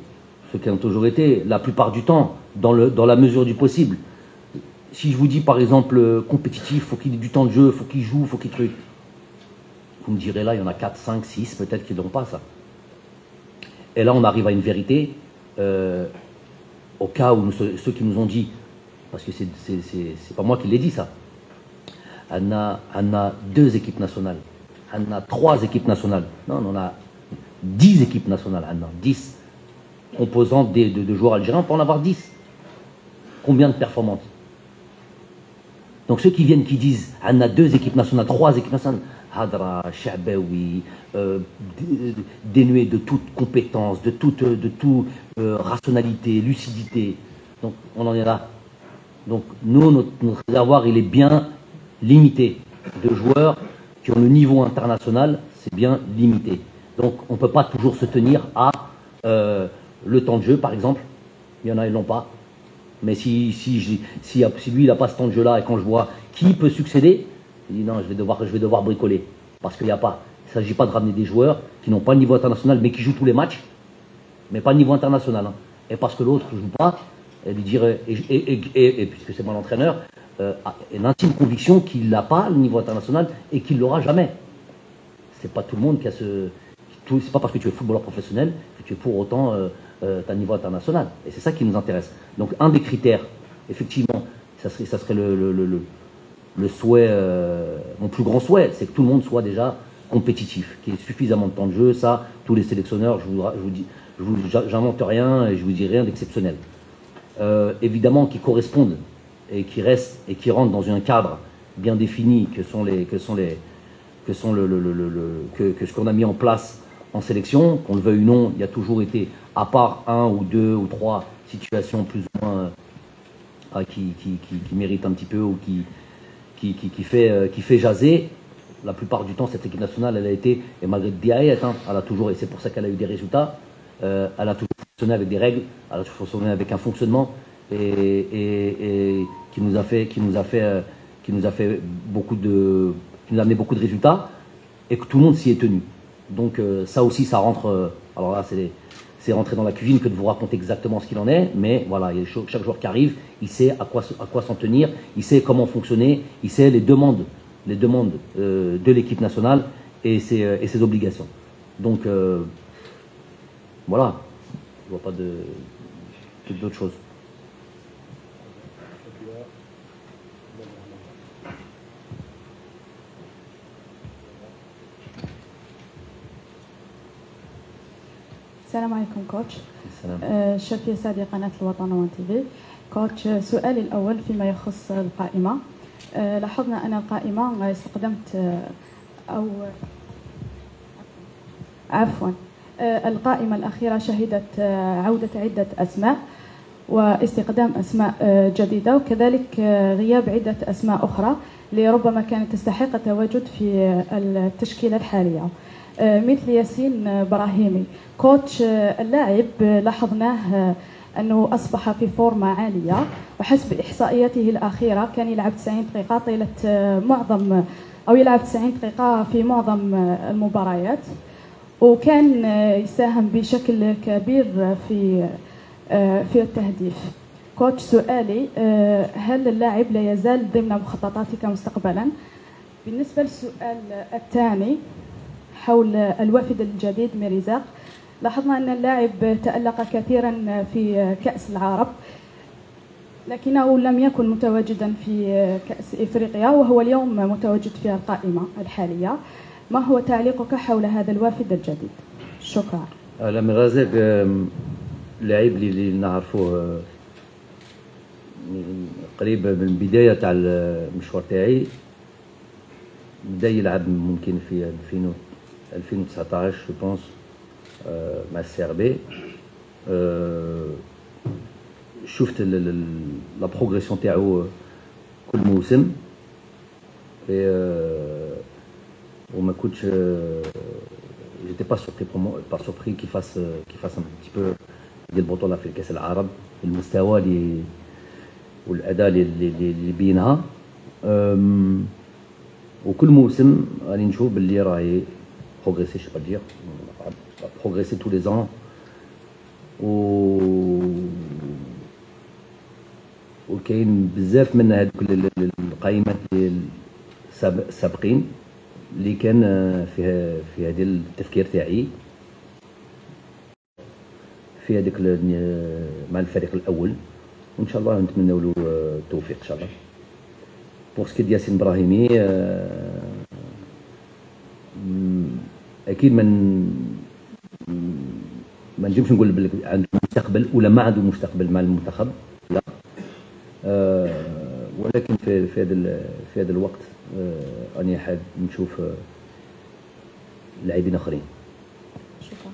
la plupart du temps, dans la mesure du possible. Si je vous dis par exemple compétitif, faut qu'il ait du temps de jeu, faut qu'il joue, faut qu'il truc. Vous me direz là, il y en a 4, 5, 6 peut-être qui n'ont pas ça. Et là, on arrive à une vérité, au cas où ceux qui nous ont dit, parce que c'est pas moi qui l'ai dit ça, on a 2 équipes nationales, on a 3 équipes nationales, non, on a 10 équipes nationales, on a 10 composantes de joueurs algériens, on peut en avoir 10. Combien de performantes? Donc ceux qui viennent, qui disent, on a 2 équipes nationales, 3 équipes nationales, Hadra, Chabaoui, dénué de toute compétence, de toute rationalité, lucidité. Donc on en est là. Donc nous, notre réservoir, il est bien limité. De joueurs qui ont le niveau international, c'est bien limité. Donc on ne peut pas toujours se tenir à le temps de jeu, par exemple. Il y en a, ils ne l'ont pas. Mais si lui, il n'a pas ce temps de jeu-là, et quand je vois qui peut succéder, je dis non, je vais devoir bricoler. Parce qu'il n'y a pas. Il ne s'agit pas de ramener des joueurs qui n'ont pas le niveau international, mais qui jouent tous les matchs, mais pas le niveau international. Hein. Et parce que l'autre ne joue pas, et lui dire, et puisque c'est moi l'entraîneur, une intime conviction qu'il n'a pas le niveau international et qu'il ne l'aura jamais. C'est pas tout le monde qui a ce. C'est pas parce que tu es footballeur professionnel que tu es pour autant un niveau international. Et c'est ça qui nous intéresse. Donc un des critères, effectivement, ça serait le souhait, mon plus grand souhait, c'est que tout le monde soit déjà compétitif, qu'il y ait suffisamment de temps de jeu. Ça, tous les sélectionneurs, j'invente rien et je vous dis rien d'exceptionnel. Évidemment, qui correspondent et qui restent et qui rentrent dans un cadre bien défini que ce qu'on a mis en place en sélection, qu'on le veuille ou non. Il y a toujours été, à part 1 ou 2 ou 3 situations plus ou moins qui méritent un petit peu ou qui fait jaser. La plupart du temps, cette équipe nationale, elle a été, et malgré Diaye, elle a toujours, et c'est pour ça qu'elle a eu des résultats, elle a toujours fonctionné avec des règles, elle a toujours fonctionné avec un fonctionnement et qui nous a amené beaucoup de résultats et que tout le monde s'y est tenu. Donc ça aussi, ça rentre. Alors là, c'est rentrer dans la cuisine que de vous raconter exactement ce qu'il en est, mais voilà, chaque joueur qui arrive, il sait à quoi s'en tenir, il sait comment fonctionner, il sait les demandes de l'équipe nationale et ses obligations. Donc voilà, je vois pas d'autre chose. السلام عليكم كوتش. شفية سادي قناة الوطن وان تي في. كوتش، سؤالي الأول فيما يخص القائمة. لاحظنا أن القائمة استخدمت القائمة الأخيرة شهدت عودة عدة أسماء واستخدام أسماء جديدة وكذلك غياب عدة أسماء أخرى لربما كانت تستحق التواجد في التشكيلة الحالية، مثل ياسين براهيمي. كوتش، اللاعب لاحظناه أنه أصبح في فورمة عالية، وحسب إحصائياته الأخيرة كان يلعب 90 دقيقة طيلة يلعب 90 دقيقة في معظم المباريات، وكان يساهم بشكل كبير في التهديف. كوتش، سؤالي، هل اللاعب لا يزال ضمن مخططاتك مستقبلا؟ بالنسبة للسؤال الثاني حول الوافد الجديد ميرزاق، لاحظنا أن اللاعب تألق كثيرا في كأس العرب لكنه لم يكن متواجدا في كأس إفريقيا وهو اليوم متواجد في القائمة الحالية. ما هو تعليقك حول هذا الوافد الجديد؟ شكرا. ميرزاق لاعب اللي نعرفوه قريب من البداية تاع المشوار تاعي، بدا يلعب ممكن في 2019 جو بونس مع السي ار بي. شفت لا بروغريسيون تاعو كل موسم وما كنتش j'étais pas surpris qu'il fasse un petit peu ديال البطولة في كأس العرب. المستوى والأداء اللي بينها وكل موسم غادي نشوف باللي راهي بروغريسي جو با دير بروغريسي tous les ans وكاين بزاف من هذوك القائمات ديال السابقين اللي كان في هذا التفكير تاعي في هذيك مع الفريق الاول، وان شاء الله نتمنوا له التوفيق ان شاء الله. بور سكي ياسين ابراهيمي اكيد ما نجمش نقول بلي عنده مستقبل ولا ما عنده مستقبل مع المنتخب، لا. ولكن في هذا الوقت راني حاب نشوف لاعبين اخرين. شكرا.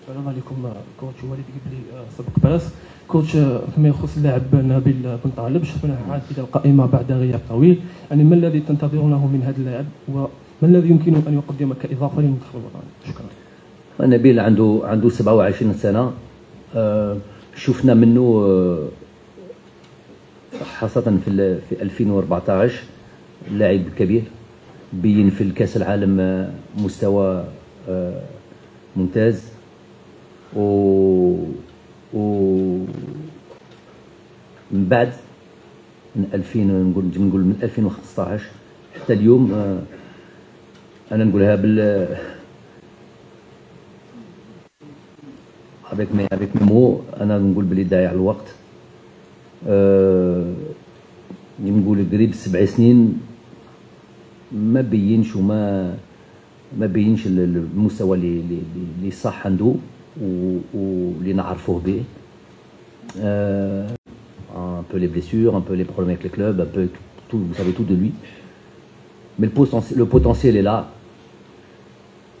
السلام عليكم كوتش وليد قبلي سبق باس كوتش. فيما يخص اللاعب نبيل بن طالب، شفنا عاد الى القائمه بعد غياب طويل، يعني ما الذي تنتظرونه من هذا اللاعب وما الذي يمكنه ان يقدم كاضافه للمنتخب الوطني؟ شكرا. نبيل عنده 27 سنه، شفنا منه خاصة في 2014 لاعب كبير، بين في الكأس العالم مستوى ممتاز، و من بعد من 2000 نقول من 2015 حتى اليوم أنا نقولها avec mes mots، أنا نقول بلي ضايع الوقت. نقول قريب 7 سنين ما بينش المستوى اللي صح عنده واللي نعرفوه به. Un peu les blessures, un peu les problèmes avec les clubs, un peu tout, vous savez tout de lui. Mais le potentiel est là.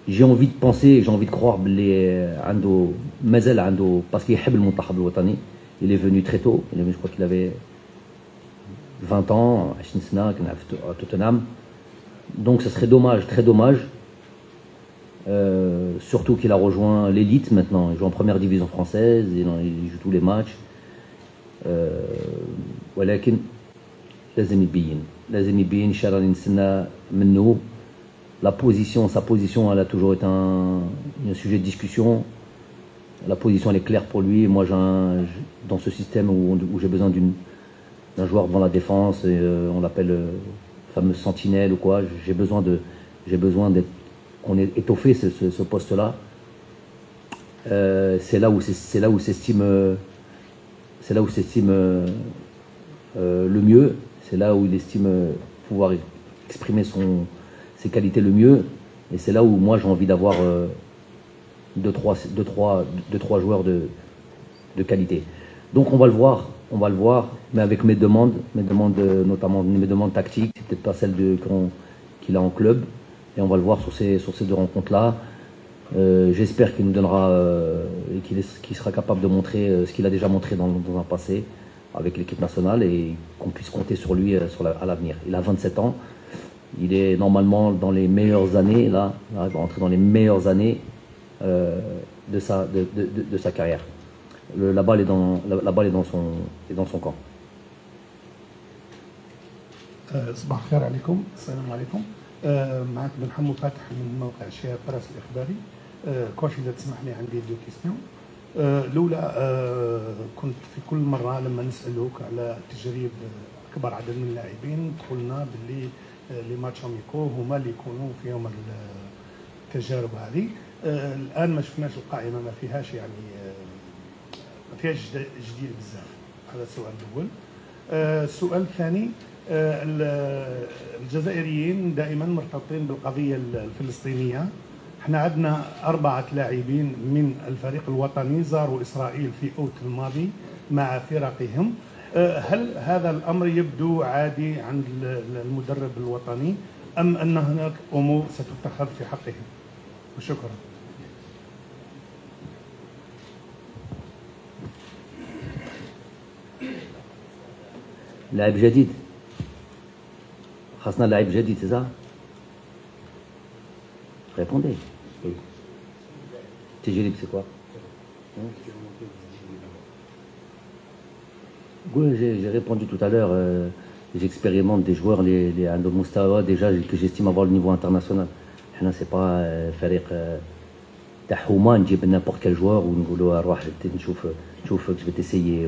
J'ai envie de penser, j'ai envie de croire باللي عنده مازال عنده، parce qu'il يحب المنتخب الوطني. Il est venu très tôt, je crois qu'il avait 20 ans, à Tottenham. Donc ce serait dommage, très dommage. Surtout qu'il a rejoint l'élite maintenant. Il joue en première division française, il joue tous les matchs. ولكن لازم يبين شراني نستنى منه. Sa position elle a toujours été un sujet de discussion. La position elle est claire pour lui. Moi dans ce système où j'ai besoin d'un joueur devant la défense, et, on l'appelle fameux sentinelle ou quoi, j'ai besoin d'être, on est étoffé ce poste là. C'est là où s'estime le mieux, c'est là où il estime pouvoir exprimer ses qualités le mieux, et c'est là où moi j'ai envie d'avoir deux, trois joueurs de qualité. Donc on va le voir, mais avec mes demandes, notamment mes demandes tactiques, c'est peut-être pas celles qu'il a en club, et on va le voir sur ces deux rencontres-là. J'espère qu'il nous donnera et qu'il sera capable de montrer ce qu'il a déjà montré dans un passé avec l'équipe nationale, et qu'on puisse compter sur lui à l'avenir. Il a 27 ans, il est normalement dans les meilleures années, là il va entrer dans les meilleures années de sa carrière. La balle est dans son camp. صباح الخير عليكم، السلام عليكم. معك بن حمو فاتح من موقع شهاب براس الإخباري. كوش إذا تسمح لي عندي دو كيستيون. الأولى كنت في كل مرة لما نسألوك على تجريب أكبر عدد من اللاعبين تقولنا باللي لي ماتش أميكو هما اللي يكونوا فيهم التجارب هذه. الآن ما شفناش القائمة، ما فيهاش يعني ما فيهاش جديد بزاف. هذا السؤال الأول. السؤال الثاني، الجزائريين دائما مرتبطين بالقضية الفلسطينية. احنا عندنا 4 لاعبين من الفريق الوطني زاروا إسرائيل في أوت الماضي مع فرقهم. هل هذا الأمر يبدو عادي عند المدرب الوطني، أم أن هناك أمور ستتخذ في حقهم؟ وشكرا. لاعب جديد خاصنا لاعب جديد c'est ça répondez تجريب c'est quoi j'ai répondu tout à l'heure j'expérimente des joueurs les عندهم مستوى déjà que j'estime avoir le niveau international حنا c'est pas فريق تاع حومه نجيب n'importe quel joueur ونقولوا روح نشوفك je vais t'essayer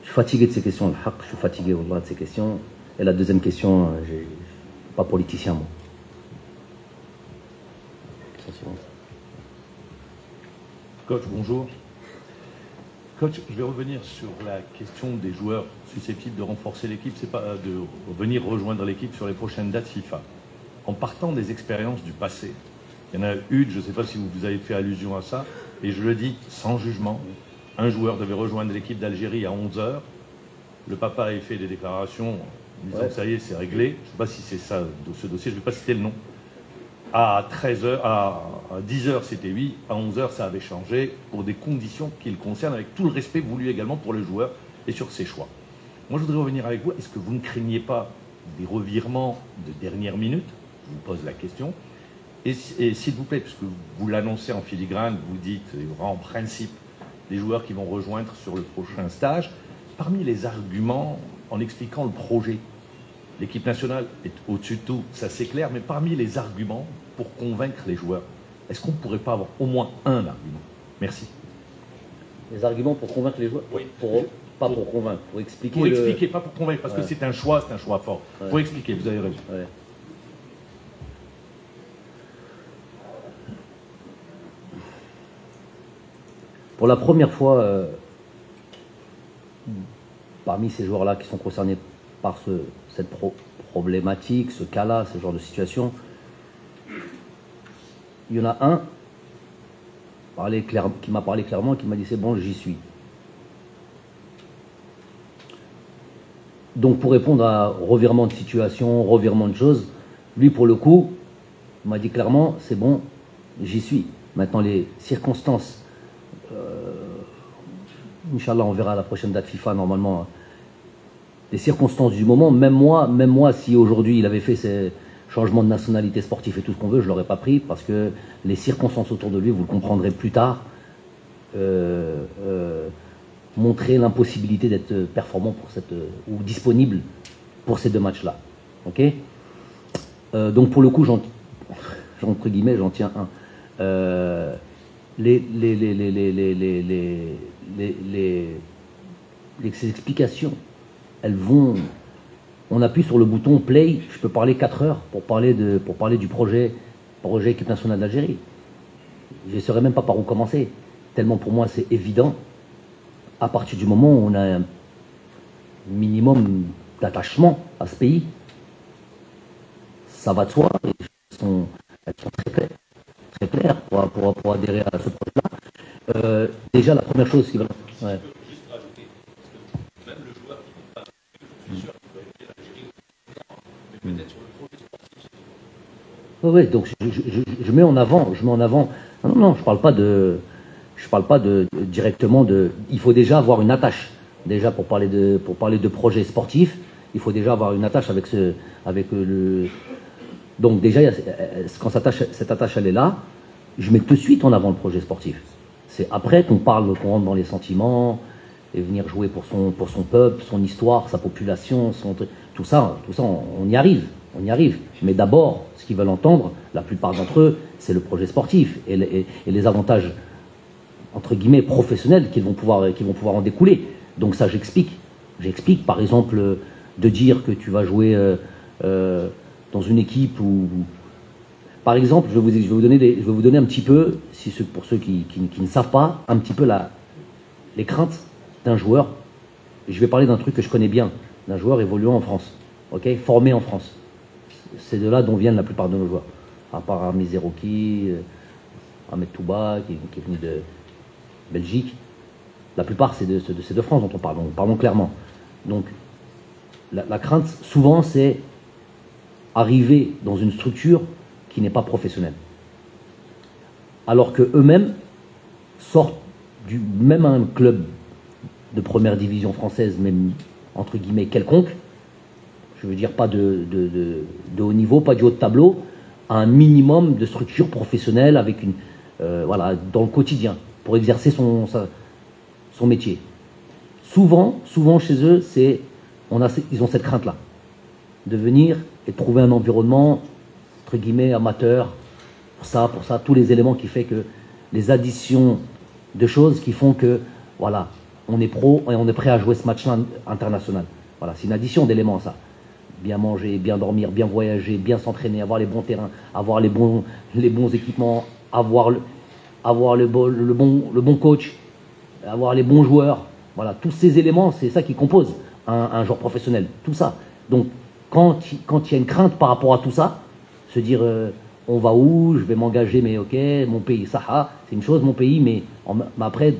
je suis fatigué de ces questions الحق je suis fatigué والله de ces questions et la deuxième question je suis pas politicien moi Coach, bonjour. Coach, je vais revenir sur la question des joueurs susceptibles de renforcer l'équipe, c'est pas de venir rejoindre l'équipe sur les prochaines dates FIFA. En partant des expériences du passé, il y en a une, je ne sais pas si vous avez fait allusion à ça, et je le dis sans jugement, un joueur devait rejoindre l'équipe d'Algérie à 11h, le papa avait fait des déclarations disant que ça y est, c'est réglé, je ne sais pas si c'est ça, ce dossier, je ne vais pas citer le nom. À 13h, à 10h c'était oui, à 11h ça avait changé pour des conditions qui le concernent avec tout le respect voulu également pour le joueur et sur ses choix. Moi je voudrais revenir avec vous, est-ce que vous ne craignez pas des revirements de dernière minute? Je vous pose la question. Et s'il vous plaît, puisque vous l'annoncez en filigrane, vous dites, il y aura en principe des joueurs qui vont rejoindre sur le prochain stage, parmi les arguments en expliquant le projet, l'équipe nationale est au-dessus de tout, ça c'est clair, mais parmi les arguments pour convaincre les joueurs, est-ce qu'on ne pourrait pas avoir au moins un argument? Merci. Les arguments pour convaincre les joueurs? Oui. Pas pour convaincre, pour expliquer. Pour expliquer, pas pour convaincre, parce que c'est un choix fort. Pour expliquer, vous avez raison. Pour la première fois, parmi ces joueurs-là qui sont concernés par cette problématique, ce cas-là, ce genre de situation, il y en a un qui m'a parlé clairement, qui m'a dit c'est bon, j'y suis. Donc pour répondre à revirement de situation, revirement de choses, lui pour le coup, il m'a dit clairement c'est bon, j'y suis. Maintenant les circonstances, Inch'Allah on verra à la prochaine date FIFA normalement, les circonstances du moment, même moi si aujourd'hui il avait fait ces changements de nationalité sportive et tout ce qu'on veut, je ne l'aurais pas pris parce que les circonstances autour de lui, vous le comprendrez plus tard, montrer l'impossibilité d'être performant pour ou disponible pour ces deux matchs-là. Ok, donc pour le coup, entre guillemets, j'en tiens un. Ces explications, elles vont. On appuie sur le bouton play. Je peux parler 4 heures pour parler du projet équipe nationale d'Algérie. Je ne saurais même pas par où commencer. Tellement pour moi c'est évident. À partir du moment où on a un minimum d'attachement à ce pays, ça va de soi. Et elles sont très claires pour adhérer à ce projet-là. Déjà la première chose qui va. Ouais. Oui, donc je mets en avant. Non, je parle pas directement de. Il faut déjà avoir une attache. Déjà pour parler de projets sportifs, il faut déjà avoir une attache avec le. Donc déjà, quand cette attache elle est là, je mets tout de suite en avant le projet sportif. C'est après qu'on rentre dans les sentiments et venir jouer pour son peuple, son histoire, sa population, tout ça, on y arrive. Mais d'abord, ce qu'ils veulent entendre, la plupart d'entre eux, c'est le projet sportif et les avantages, entre guillemets, professionnels qui vont pouvoir en découler. Donc ça, j'explique. J'explique, par exemple, de dire que tu vas jouer dans une équipe où... Par exemple, je vais vous donner un petit peu, pour ceux qui ne savent pas, un petit peu les craintes d'un joueur. Et je vais parler d'un truc que je connais bien, d'un joueur évoluant en France, okay, formé en France. C'est de là dont viennent la plupart de nos joueurs. À part Armi Zerouki, Ahmed Touba, qui est venu de Belgique. La plupart, c'est de France dont on parle. Donc, parlons clairement. Donc, la crainte, souvent, c'est arriver dans une structure qui n'est pas professionnelle. Alors qu'eux-mêmes sortent même un club de première division française, même entre guillemets, quelconque, je veux dire pas de haut niveau, pas du haut de tableau, un minimum de structure professionnelle avec une, voilà, dans le quotidien, pour exercer son métier. Souvent chez eux, ils ont cette crainte-là, de venir et de trouver un environnement, entre guillemets, amateur, pour ça, tous les éléments qui fait que les additions de choses qui font que, voilà, on est pro et on est prêt à jouer ce match-là international. Voilà, c'est une addition d'éléments, ça. Bien manger, bien dormir, bien voyager, bien s'entraîner, avoir les bons terrains, avoir les bons équipements, avoir le bon coach, avoir les bons joueurs. Voilà, tous ces éléments, c'est ça qui compose un joueur professionnel. Tout ça. Donc, quand il y a une crainte par rapport à tout ça, se dire on va où, je vais m'engager, mais ok, mon pays, ça, c'est une chose, mon pays, mais après,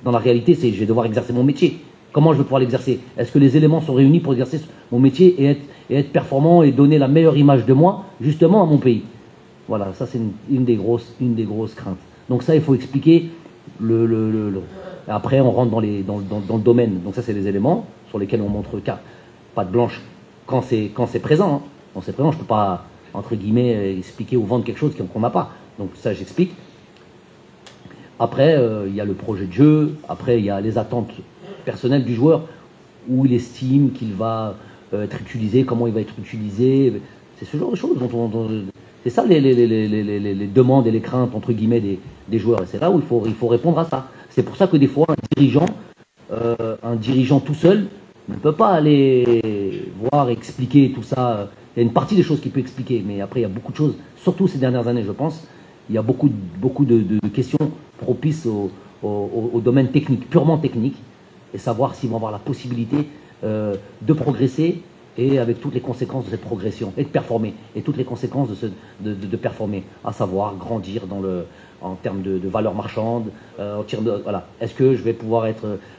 dans la réalité, je vais devoir exercer mon métier. Comment je vais pouvoir l'exercer? Est-ce que les éléments sont réunis pour exercer mon métier et être performant et donner la meilleure image de moi, justement, à mon pays? Voilà, ça c'est une des grosses craintes. Donc ça, il faut expliquer Après, on rentre dans le domaine. Donc ça, c'est les éléments sur lesquels on montre pas de blanche quand c'est présent. Hein. Quand c'est présent, je ne peux pas, entre guillemets, expliquer ou vendre quelque chose qu'on n'a pas. Donc ça, j'explique. Après, il y a le projet de jeu. Après, il y a les attentes personnelles du joueur, où il estime qu'il va être utilisé, comment il va être utilisé. C'est ce genre de choses. C'est ça les demandes et les craintes, entre guillemets, des joueurs. Et c'est là où il faut répondre à ça. C'est pour ça que des fois, un dirigeant tout seul ne peut pas aller voir, expliquer tout ça. Il y a une partie des choses qu'il peut expliquer, mais après, il y a beaucoup de choses, surtout ces dernières années, je pense, il y a beaucoup de questions propices au domaine technique, purement technique, et savoir s'ils vont avoir la possibilité de progresser, et avec toutes les conséquences de cette progression, et de performer, et toutes les conséquences de performer, à savoir grandir en termes de valeur marchande, voilà. Est-ce que je vais pouvoir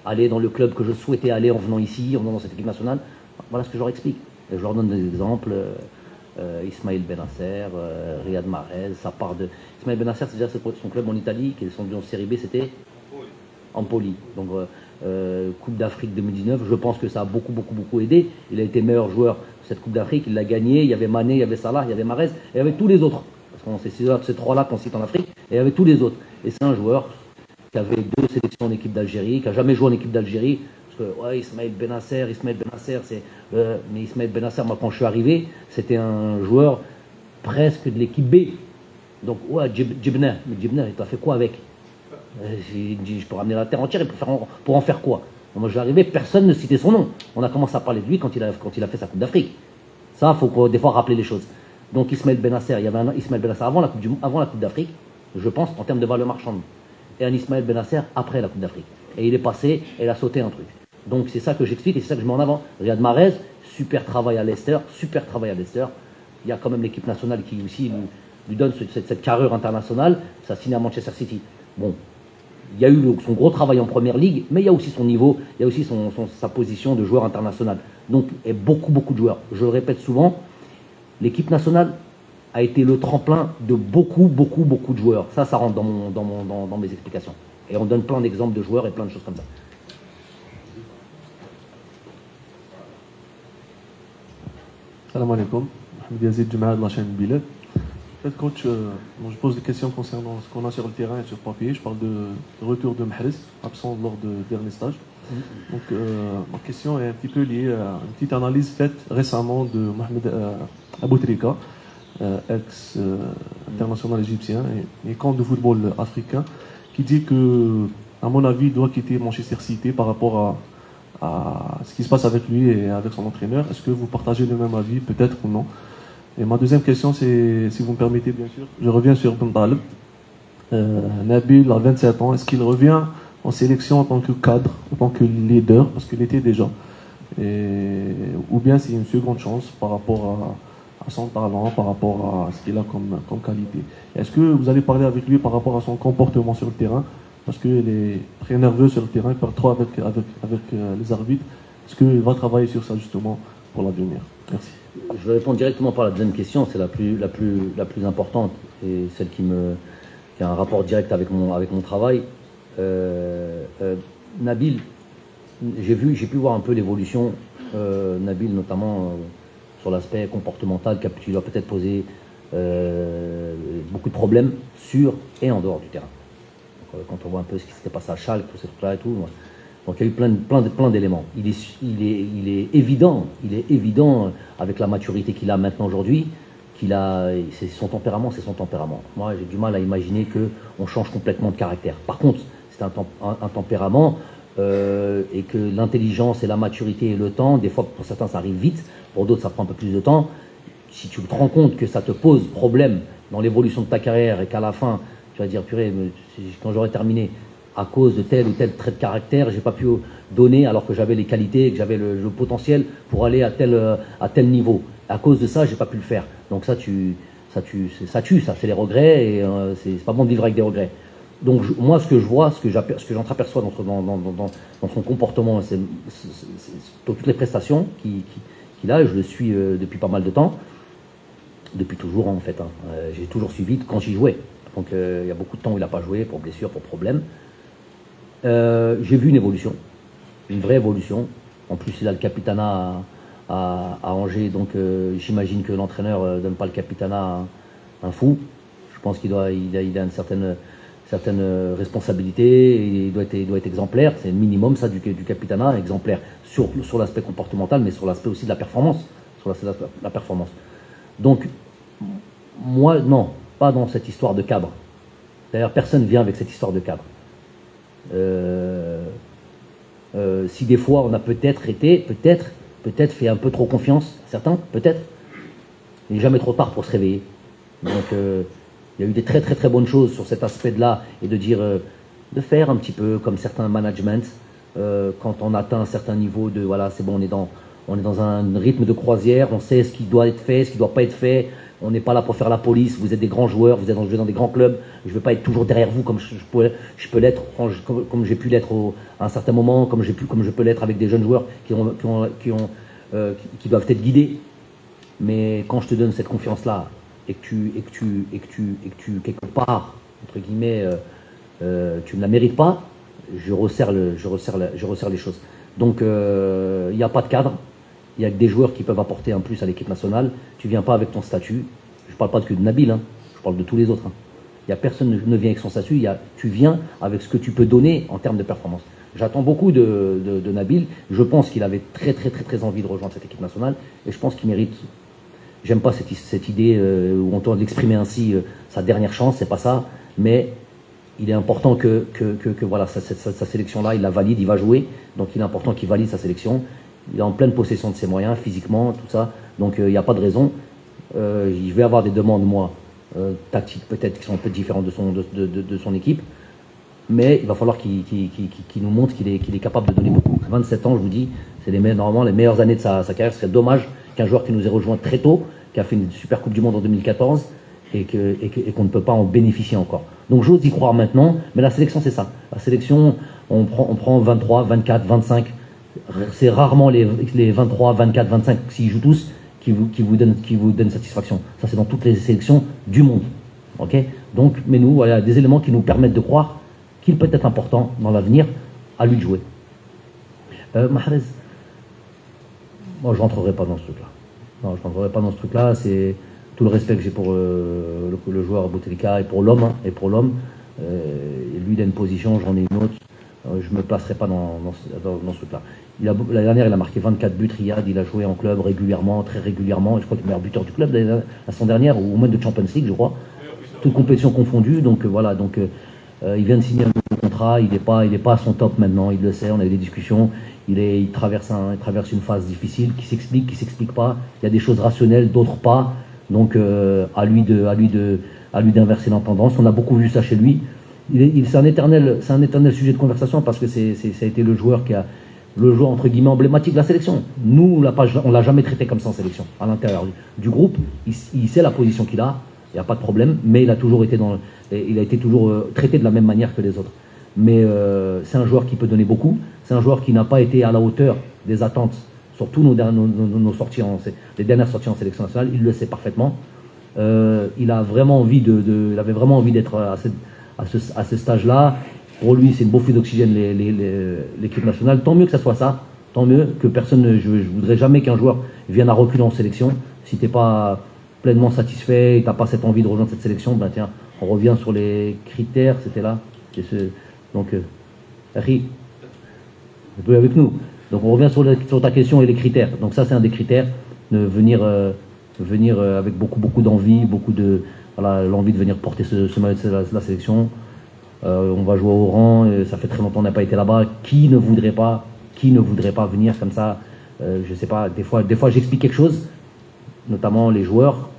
aller dans le club que je souhaitais aller en venant ici, en venant dans cette équipe nationale? Voilà ce que je leur explique. Et je leur donne des exemples. Ismaël Benasser, Riyad Mahrez, ça part de... Ismaël Benasser, c'est déjà son club en Italie, qui est son en série B, c'était Empoli. Donc, Coupe d'Afrique 2019, je pense que ça a beaucoup aidé. Il a été meilleur joueur de cette Coupe d'Afrique, il l'a gagné. Il y avait Mané, il y avait Salah, il y avait Mahrez, et il y avait tous les autres. Parce que c'est ces trois-là qu'on cite en Afrique, et il y avait tous les autres. Et c'est un joueur qui avait 2 sélections en équipe d'Algérie, qui n'a jamais joué en équipe d'Algérie. Parce que, ouais, Ismaël Benasser, c'est... mais Ismaël Benasser, moi, quand je suis arrivé, c'était un joueur presque de l'équipe B. Donc, ouais, Djibna, il t'a fait quoi avec? J'ai dit, je peux ramener la terre entière, et pour en faire quoi? Moi, je suis arrivé, personne ne citait son nom. On a commencé à parler de lui quand il a fait sa Coupe d'Afrique. Ça, il faut des fois rappeler les choses. Donc, Ismaël Benasser, il y avait un Ismaël Benasser avant la Coupe d'Afrique, je pense, en termes de valeur marchande. Et un Ismaël Benasser après la Coupe d'Afrique. Et il est passé, et il a sauté un truc. Donc c'est ça que j'explique et c'est ça que je mets en avant. Riyad Mahrez, super travail à Leicester. Il y a quand même l'équipe nationale qui aussi lui donne cette carrure internationale. Ça signe à Manchester City. Bon, il y a eu son gros travail en première ligue, mais il y a aussi son niveau, il y a aussi sa position de joueur international. Donc, et beaucoup de joueurs. Je le répète souvent, l'équipe nationale a été le tremplin de beaucoup de joueurs. Ça rentre dans mes explications. Et on donne plein d'exemples de joueurs et plein de choses comme ça. Salam alaikum, Mohamed Yazid Jumaad de la chaîne Bilal. En fait, coach, je pose des questions concernant ce qu'on a sur le terrain et sur papier. Je parle de retour de Mahrez, absent lors du dernier stage. Donc, ma question est un petit peu liée à une petite analyse faite récemment de Mohamed Aboutrika, ex-international égyptien et camp de football africain, qui dit que, à mon avis, il doit quitter Manchester City par rapport à ce qui se passe avec lui et avec son entraîneur. Est-ce que vous partagez le même avis, peut-être ou non? Et ma deuxième question, c'est, si vous me permettez, bien sûr, je reviens sur Ben Taleb. Nabil a 27 ans. Est-ce qu'il revient en sélection en tant que cadre, en tant que leader, parce qu'il était déjà, ou bien c'est une seconde chance par rapport à son talent, par rapport à ce qu'il a comme qualité? Est-ce que vous allez parler avec lui par rapport à son comportement sur le terrain? Parce qu'il est très nerveux sur le terrain, il parle trop avec les arbitres. Est-ce qu'il va travailler sur ça justement pour l'avenir? Merci. Je vais répondre directement par la deuxième question, c'est la plus importante et celle qui a un rapport direct avec mon travail. Nabil, j'ai pu voir un peu l'évolution, Nabil, notamment sur l'aspect comportemental qui doit peut-être poser beaucoup de problèmes sur et en dehors du terrain. Donc, quand on voit un peu ce qui s'était passé à Schalke, tous ces trucs-là et tout. Donc il y a eu plein d'éléments. Il est évident, avec la maturité qu'il a maintenant aujourd'hui, c'est son tempérament. Moi, j'ai du mal à imaginer qu'on change complètement de caractère. Par contre, c'est un tempérament et que l'intelligence et la maturité et le temps, des fois pour certains ça arrive vite, pour d'autres ça prend un peu plus de temps. Si tu te rends compte que ça te pose problème dans l'évolution de ta carrière et qu'à la fin, tu vas dire, purée, quand j'aurai terminé, à cause de tel ou tel trait de caractère, j'ai pas pu donner alors que j'avais les qualités, que j'avais le potentiel pour aller à tel niveau. À cause de ça, j'ai pas pu le faire. Donc ça tue, c'est les regrets et c'est pas bon de vivre avec des regrets. Donc moi, ce que je vois, ce que j'entreaperçois dans son comportement, c'est toutes les prestations qu'il a, et je le suis depuis pas mal de temps, depuis toujours en fait. J'ai toujours suivi quand j'y jouais. Donc il y a beaucoup de temps où il n'a pas joué, pour blessure, pour problème. J'ai vu une évolution, une vraie évolution. En plus, il a le capitanat à Angers, donc j'imagine que l'entraîneur ne donne pas le capitanat à un fou. Je pense qu'il a une certaine responsabilité, et il doit être exemplaire. C'est le minimum, ça, du capitanat, exemplaire sur l'aspect comportemental, mais sur l'aspect aussi de la performance. Donc, moi, non, pas dans cette histoire de cadre. D'ailleurs, personne ne vient avec cette histoire de cadre. Si des fois on a peut-être fait un peu trop confiance, certains, peut-être, il n'est jamais trop tard pour se réveiller. Donc il y a eu des très très très bonnes choses sur cet aspect-là, et de dire, de faire un petit peu comme certains management, quand on atteint un certain niveau de, voilà, c'est bon, on est dans un rythme de croisière, on sait ce qui doit être fait, ce qui ne doit pas être fait. On n'est pas là pour faire la police, vous êtes des grands joueurs, vous êtes dans des grands clubs, je ne veux pas être toujours derrière vous comme je peux l'être, comme j'ai pu l'être à un certain moment, comme je peux l'être avec des jeunes joueurs qui doivent être guidés. Mais quand je te donne cette confiance-là, et que tu quelque part, entre guillemets, tu ne la mérites pas, je resserre les choses. Donc il n'y a pas de cadre. Il y a que des joueurs qui peuvent apporter un plus à l'équipe nationale. Tu ne viens pas avec ton statut. Je ne parle pas que de Nabil, je parle de tous les autres. Il y a personne ne vient avec son statut. Tu viens avec ce que tu peux donner en termes de performance. J'attends beaucoup de Nabil. Je pense qu'il avait très très très très envie de rejoindre cette équipe nationale, et je pense qu'il mérite. J'aime pas cette idée où on tente d'exprimer ainsi sa dernière chance. C'est pas ça. Mais il est important que voilà, sa sélection-là, il la valide, il va jouer. Donc il est important qu'il valide sa sélection. Il est en pleine possession de ses moyens, physiquement, tout ça. Donc il n'y a pas de raison. Je vais avoir des demandes, moi, tactiques peut-être, qui sont un peu différentes de son équipe. Mais il va falloir qu'il nous montre qu'il est capable de donner beaucoup. 27 ans, je vous dis, c'est normalement les meilleures années de sa carrière. Ce serait dommage qu'un joueur qui nous ait rejoint très tôt, qui a fait une super Coupe du Monde en 2014, et qu'on ne peut pas en bénéficier encore. Donc j'ose y croire maintenant, mais la sélection, c'est ça. La sélection, on prend 23, 24, 25... C'est rarement les 23, 24, 25, s'ils jouent tous, qui vous donnent satisfaction. Ça, c'est dans toutes les sélections du monde. Okay, donc, mais nous, voilà, des éléments qui nous permettent de croire qu'il peut être important dans l'avenir, à lui de jouer. Mahrez, moi, je ne rentrerai pas dans ce truc-là. Non, je ne rentrerai pas dans ce truc-là. C'est tout le respect que j'ai pour le joueur Bouteflika et pour l'homme. Lui, il a une position, j'en ai une autre. Je ne me placerai pas dans ce truc-là. L'année dernière, il a marqué 24 buts, Riyad. Il a joué en club régulièrement, très régulièrement. Je crois qu'il est meilleur buteur du club la saison dernière, ou au moins de Champions League, je crois. Toutes compétitions confondues. Donc voilà, il vient de signer un nouveau contrat. Il n'est pas à son top maintenant, il le sait. On a eu des discussions. Il traverse une phase difficile qui s'explique pas. Il y a des choses rationnelles, d'autres pas. Donc à lui d'inverser la tendance. On a beaucoup vu ça chez lui. C'est un éternel sujet de conversation, parce que ça a été le joueur entre guillemets emblématique de la sélection. Nous, on l'a jamais traité comme ça en sélection, à l'intérieur du groupe. Il sait la position qu'il a, il n'y a pas de problème, mais il a été toujours traité de la même manière que les autres. Mais c'est un joueur qui peut donner beaucoup. C'est un joueur qui n'a pas été à la hauteur des attentes, surtout nos sorties les dernières sorties en sélection nationale. Il le sait parfaitement. Il avait vraiment envie d'être à ce stage-là. Pour lui, c'est une bouffée d'oxygène, l'équipe nationale. Tant mieux que ça soit ça. Tant mieux que personne. Je ne voudrais jamais qu'un joueur vienne à reculer en sélection. Si tu n'es pas pleinement satisfait et tu n'as pas cette envie de rejoindre cette sélection, ben tiens, on revient sur les critères. C'était là. Donc, Harry, vous pouvez avec nous. Donc, on revient sur ta question et les critères. Donc, ça, c'est un des critères. De venir avec beaucoup d'envie, l'envie de venir porter ce maillot de la sélection. On va jouer au rang, ça fait très longtemps qu'on n'a pas été là-bas. Qui ne voudrait pas venir comme ça? Je sais pas, des fois j'explique quelque chose, notamment les joueurs,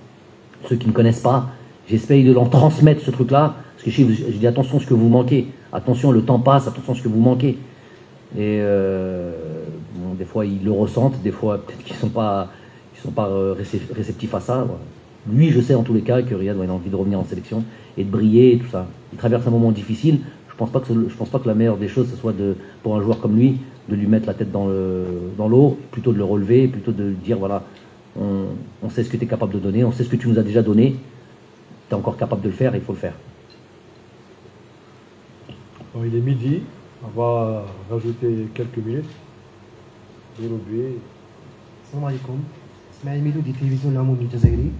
ceux qui ne connaissent pas, j'essaye de leur transmettre ce truc-là, parce que je dis attention à ce que vous manquez, attention le temps passe, attention à ce que vous manquez. Et des fois ils le ressentent, des fois peut-être qu'ils sont pas réceptifs à ça. Voilà. Lui, je sais en tous les cas que Riyad a envie de revenir en sélection et de briller et tout ça. Il traverse un moment difficile. Je pense pas que la meilleure des choses, ce soit pour un joueur comme lui, de lui mettre la tête dans l'eau, plutôt de le relever, plutôt de dire voilà, on sait ce que tu es capable de donner, on sait ce que tu nous as déjà donné, tu es encore capable de le faire, il faut le faire. Bon, il est midi, on va rajouter quelques minutes. Salam alaikum. Ismaël Milou de télévision L'Amoumi Jazairi.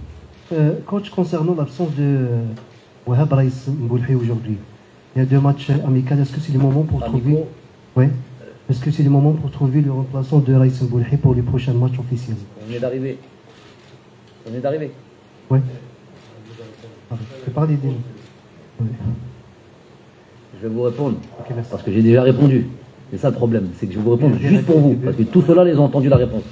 Coach, concernant l'absence de Wahab Raïs Mboulhi aujourd'hui, il y a 2 matchs amicaux. Est-ce que c'est le moment pour trouver Est-ce que c'est le moment pour trouver le remplaçant de Raïs Mboulhi pour les prochains matchs officiels? On est d'arriver. Oui. Je parle des Je vais vous répondre, parce que j'ai déjà répondu. C'est ça le problème, c'est que je vais vous répondre juste pour vous, parce que tous ceux-là, ils ont entendu la réponse.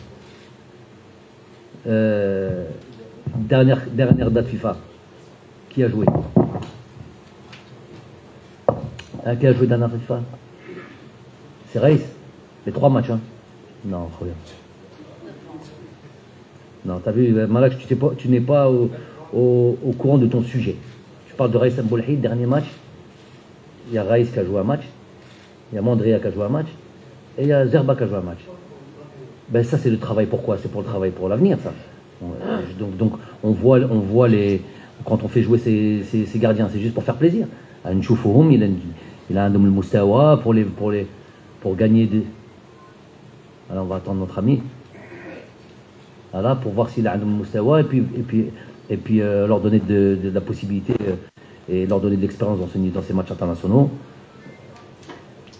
Dernière date FIFA. Qui a joué? Qui a joué dernière date FIFA? C'est Raïs. Les 3 matchs, hein? Non, regarde. Non, t'as vu, Malak, tu n'es pas au courant de ton sujet. Tu parles de Raïs Mboulhi, dernier match. Il y a Raïs qui a joué un match. Il y a Mandria qui a joué un match. Et il y a Zerba qui a joué un match. Ben ça, c'est le travail. Pourquoi? C'est pour le travail pour l'avenir, ça. Donc on voit quand on fait jouer ces gardiens, c'est juste pour faire plaisir. Nchoufoum, il a un double moustawa pour gagner des. Alors on va attendre notre ami. Voilà, pour voir s'il a un double moustawa et puis leur donner de la possibilité et leur donner de l'expérience dans ces matchs internationaux.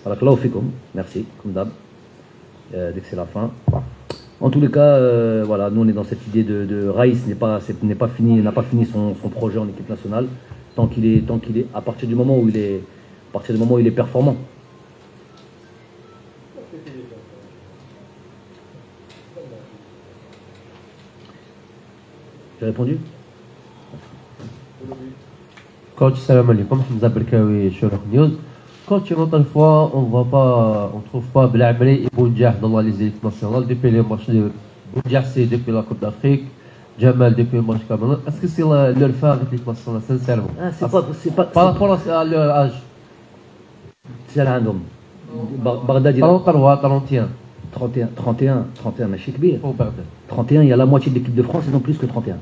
Barakallahu fikum, merci, comme d'hab. Dès que c'est la fin. En tous les cas, voilà, nous on est dans cette idée de Raïs n'a pas fini son projet en équipe nationale tant qu'il est à partir du moment où il est performant. J'ai répondu. Coach, salam alaikum, Hamza Berkaoui, Shurok News. Coach, une autre fois, on ne trouve pas Belabri et Boudjah dans les équipes nationales depuis les matchs de Boudjah, c'est depuis la Coupe d'Afrique, Jamal depuis le match Cameroun. Est-ce que c'est leur fin avec l'équipe nationale, sincèrement? Par rapport à leur âge. C'est un homme. Bagdad, il a 31. 31, mais c'est bien. 31, il y a la moitié de l'équipe de France, ils ont plus que 31.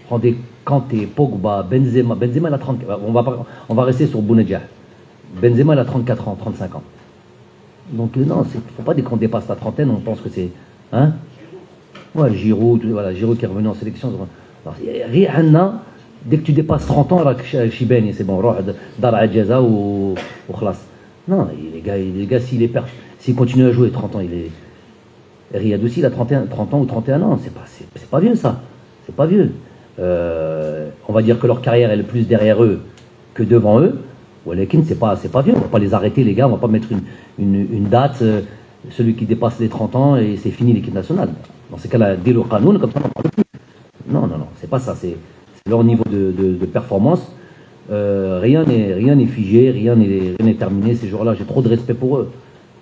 Rendez Kanté, Pogba, Benzema il a 30. On va rester sur Bounedjah. Benzema il a 34 ans, 35 ans. Donc non, il ne faut pas qu'on dépasse la trentaine, on pense que c'est. Hein? Ouais, Giroud qui est revenu en sélection. Rien, dès que tu dépasses 30 ans, Chibeni, c'est bon, Dar Adjaza ou Khlas. Non, les gars, s'il continue à jouer 30 ans, il est. Riyad aussi, il a 30 ans ou 31 ans, c'est pas vieux ça. C'est pas vieux. On va dire que leur carrière est le plus derrière eux que devant eux. Walakin, c'est pas vieux, on va pas les arrêter les gars, on va pas mettre une date, celui qui dépasse les 30 ans et c'est fini l'équipe nationale. Dans ces cas-là, dès le Qanoun, comme ça on n'en parle plus. Non, c'est pas ça, c'est leur niveau de performance. Rien n'est figé, rien n'est terminé ces jours-là, j'ai trop de respect pour eux.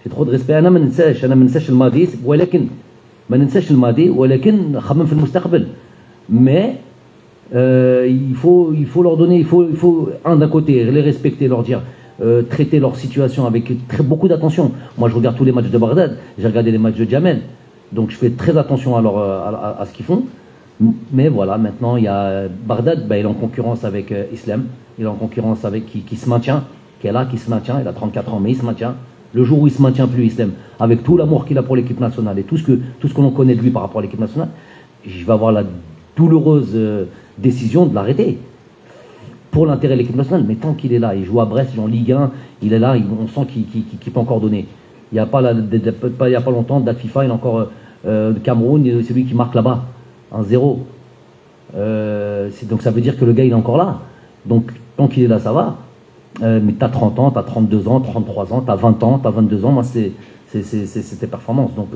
J'ai trop de respect. أنا ما ننساش الماضي ولكن ما ننساش الماضي ولكن نخمم في المستقبل. Mais il faut leur donner, il faut d'un côté les respecter, leur dire, traiter leur situation avec beaucoup d'attention. Moi je regarde tous les matchs de Bagdad, j'ai regardé les matchs de Jamel, donc je fais très attention à ce qu'ils font. Mais voilà, maintenant il y a Bagdad, il est en concurrence avec Islam, il est en concurrence avec qui se maintient, qui est là, qui se maintient, il a 34 ans, mais il se maintient. Le jour où il se maintient plus, Islem, avec tout l'amour qu'il a pour l'équipe nationale et tout ce que l'on connaît de lui par rapport à l'équipe nationale, je vais avoir la douloureuse décision de l'arrêter. Pour l'intérêt de l'équipe nationale, mais tant qu'il est là, il joue à Brest, il est en Ligue 1, il est là, on sent qu'il peut encore donner. Il n'y a pas longtemps, date FIFA, il a encore Cameroun, c'est lui qui marque là-bas, 1-0. Donc ça veut dire que le gars, il est encore là. Donc tant qu'il est là, ça va. Mais tu as 30 ans, tu as 32 ans, 33 ans, tu as 20 ans, tu as 22 ans, moi c'est tes performances. Donc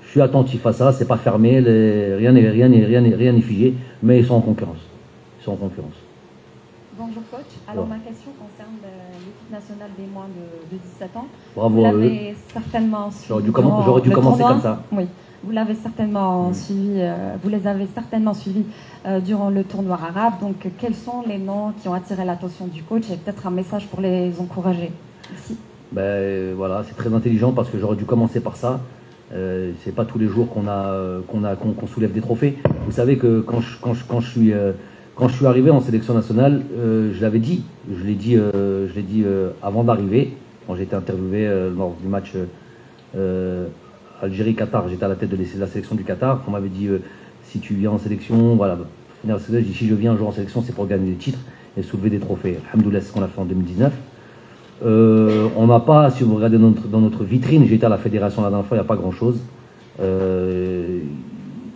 je suis attentif à ça, c'est pas fermé, rien n'est figé, mais ils sont en concurrence. Bonjour coach, alors ma question concerne l'équipe nationale des moins de 17 ans. Bravo. Vous l'avez certainement suivi. J'aurais dû commencer comme ça. Oui, vous l'avez certainement suivi, vous les avez certainement suivis durant le tournoi arabe. Donc quels sont les noms qui ont attiré l'attention du coach et peut-être un message pour les encourager? Merci. Voilà, c'est très intelligent parce que j'aurais dû commencer par ça. C'est pas tous les jours qu'on soulève des trophées. Vous savez que quand je suis arrivé en sélection nationale, je l'avais dit, je l'ai dit avant d'arriver, quand j'ai été interviewé lors du match Algérie-Qatar, j'étais à la tête de la sélection du Qatar, on m'avait dit si tu viens en sélection, voilà, je dis si je viens un jour en sélection, c'est pour gagner des titres et soulever des trophées. Alhamdoulilah, c'est ce qu'on a fait en 2019. On n'a pas, si vous regardez dans notre vitrine, j'ai été à la fédération la dernière fois, il n'y a pas grand-chose.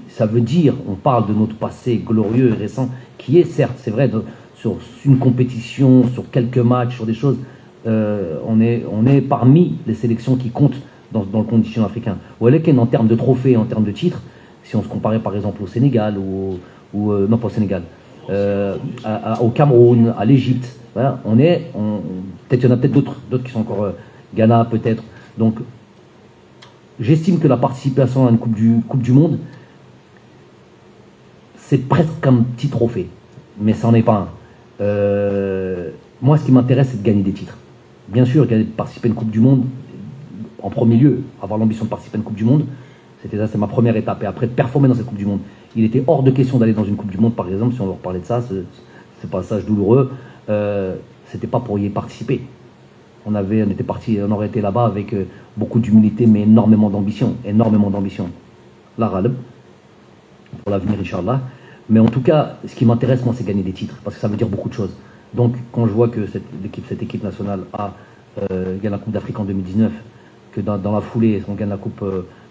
Ça veut dire, on parle de notre passé glorieux et récent, qui est certes, c'est vrai, sur une compétition, sur quelques matchs, sur des choses, on est parmi les sélections qui comptent dans le condition africain. En termes de trophées, en termes de titres, si on se comparait par exemple au Sénégal, non pas au Sénégal, au Cameroun, à l'Égypte, voilà, peut-être il y en a peut-être d'autres qui sont encore Ghana peut-être. Donc j'estime que la participation à une coupe du Monde, c'est presque un petit trophée, mais ça n'en est pas un. Moi, ce qui m'intéresse, c'est de gagner des titres. Bien sûr, participer à une Coupe du Monde, en premier lieu, avoir l'ambition de participer à une Coupe du Monde, c'est ma première étape. Et après, de performer dans cette Coupe du Monde. Il était hors de question d'aller dans une Coupe du Monde, par exemple, si on leur parlait de ça, ce passage douloureux, c'était pas pour y participer. On aurait été là-bas avec beaucoup d'humilité, mais énormément d'ambition. La Ghalb, pour l'avenir, Inch'Allah. Mais en tout cas, ce qui m'intéresse, moi, c'est gagner des titres, parce que ça veut dire beaucoup de choses. Donc, quand je vois que cette équipe nationale gagne la Coupe d'Afrique en 2019, que dans la foulée, on gagne la Coupe,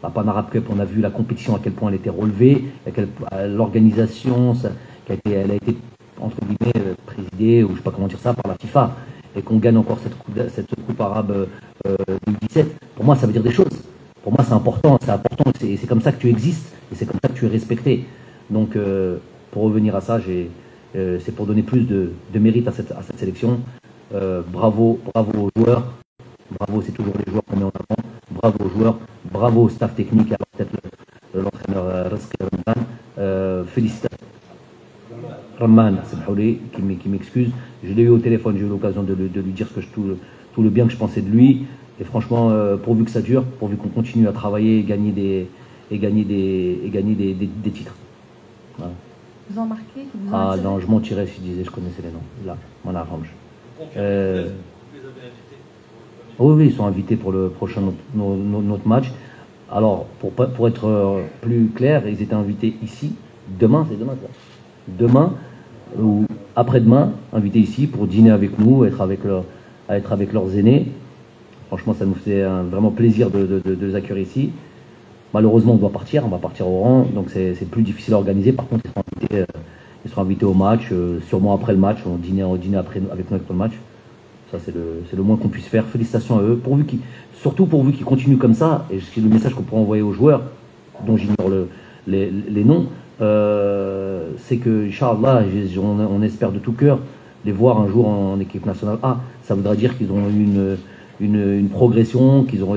la Pan Arab Cup, on a vu la compétition, à quel point elle était relevée, l'organisation, elle a été, entre guillemets, présidée, ou je ne sais pas comment dire ça, par la FIFA, et qu'on gagne encore cette coupe arabe 2017, pour moi, ça veut dire des choses. Pour moi, c'est important, c'est comme ça que tu existes, et c'est comme ça que tu es respecté. Donc, pour revenir à ça, c'est pour donner plus de mérite à cette sélection. Bravo aux joueurs, bravo, c'est toujours les joueurs qu'on met en avant, bravo aux joueurs, bravo au staff technique, alors peut-être l'entraîneur Rizki Ramdan, félicitations. Ramman, qui m'excuse, je l'ai eu au téléphone, j'ai eu l'occasion de lui dire tout le bien que je pensais de lui, et franchement, pourvu que ça dure, pourvu qu'on continue à travailler et gagner des titres. Voilà. Vous en marquez qui vous ont attiré? Non, je mentirais si je disais je connaissais les noms. Là, on arrange. Oui, ils sont invités pour le prochain notre match. Alors, pour être plus clair, ils étaient invités ici. Demain, c'est demain ça. Demain ou après-demain, invités ici pour dîner avec nous, être avec leurs aînés. Franchement, ça nous fait vraiment plaisir de les accueillir ici. Malheureusement, on va partir au Oran, donc c'est plus difficile à organiser. Par contre, ils seront invités au match, sûrement après le match, on dîner après avec nous après le match. Ça, c'est le moins qu'on puisse faire. Félicitations à eux, surtout pourvu qu'ils continuent comme ça. Et c'est le message qu'on pourra envoyer aux joueurs, dont j'ignore les noms, c'est que, Inch'Allah, on espère de tout cœur les voir un jour en équipe nationale A. Ça voudra dire qu'ils ont eu une progression, qu'ils vont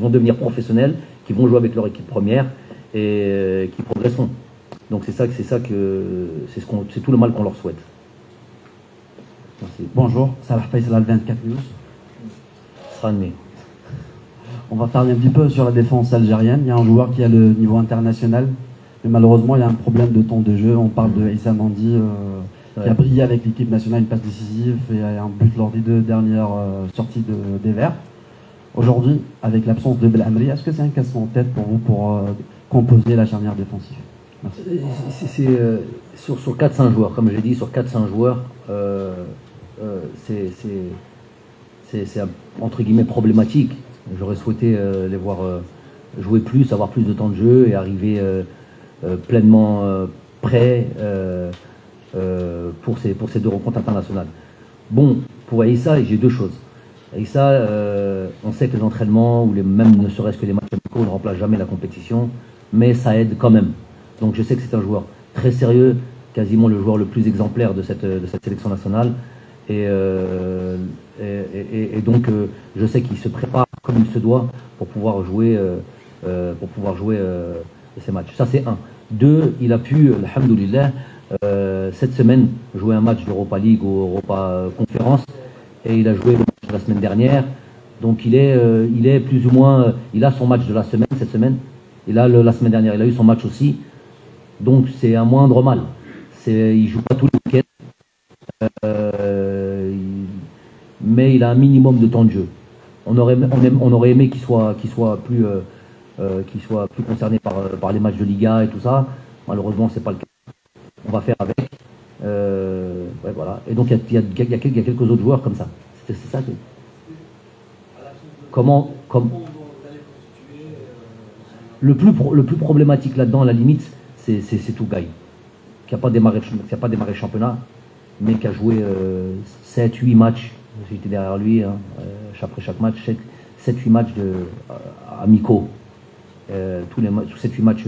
devenir professionnels, qui vont jouer avec leur équipe première et qui progresseront. Donc c'est tout le mal qu'on leur souhaite. Merci. Bonjour, Salah Faisal 24 News. On va parler un petit peu sur la défense algérienne. Il y a un joueur qui a le niveau international, mais malheureusement il y a un problème de temps de jeu. On parle de Issa Mandi qui a brillé avec l'équipe nationale, une passe décisive et un but lors des 2 dernières sorties des Verts. Aujourd'hui, avec l'absence de Belhamri, est-ce que c'est un casse-tête en tête pour vous pour composer la charnière défensive? C'est sur 4-5 joueurs, comme je l'ai dit, sur 4-5 joueurs, c'est entre guillemets problématique. J'aurais souhaité les voir jouer plus, avoir plus de temps de jeu et arriver pleinement prêts pour ces 2 rencontres internationales. Bon, pour Aïssa, j'ai 2 choses. Aïssa, on sait que les entraînements, ou même ne serait-ce que les matchs amicaux, ne remplacent jamais la compétition, mais ça aide quand même. Donc je sais que c'est un joueur très sérieux, quasiment le joueur le plus exemplaire de cette sélection nationale. Et donc je sais qu'il se prépare comme il se doit pour pouvoir jouer ces matchs. Ça c'est 1. 2, il a pu, alhamdoulilah, cette semaine jouer un match d'Europa League ou Europa Conférence, et il a joué le match de la semaine dernière. Donc il est plus ou moins, il a son match de la semaine cette semaine. Et là la semaine dernière il a eu son match aussi. Donc c'est un moindre mal. Il joue pas tous les week-ends. Mais il a un minimum de temps de jeu. On aurait aimé qu'il soit plus concerné par les matchs de Liga et tout ça. Malheureusement, c'est pas le cas. On va faire avec. Ouais, voilà. Et donc il y a quelques autres joueurs comme ça. C'est ça que. Le plus problématique là-dedans, à la limite, c'est Tougaï, qui n'a pas démarré le championnat, mais qui a joué 7-8 matchs. J'étais derrière lui, hein, après chaque match, 7-8 matchs amicaux. Tous 7-8 matchs,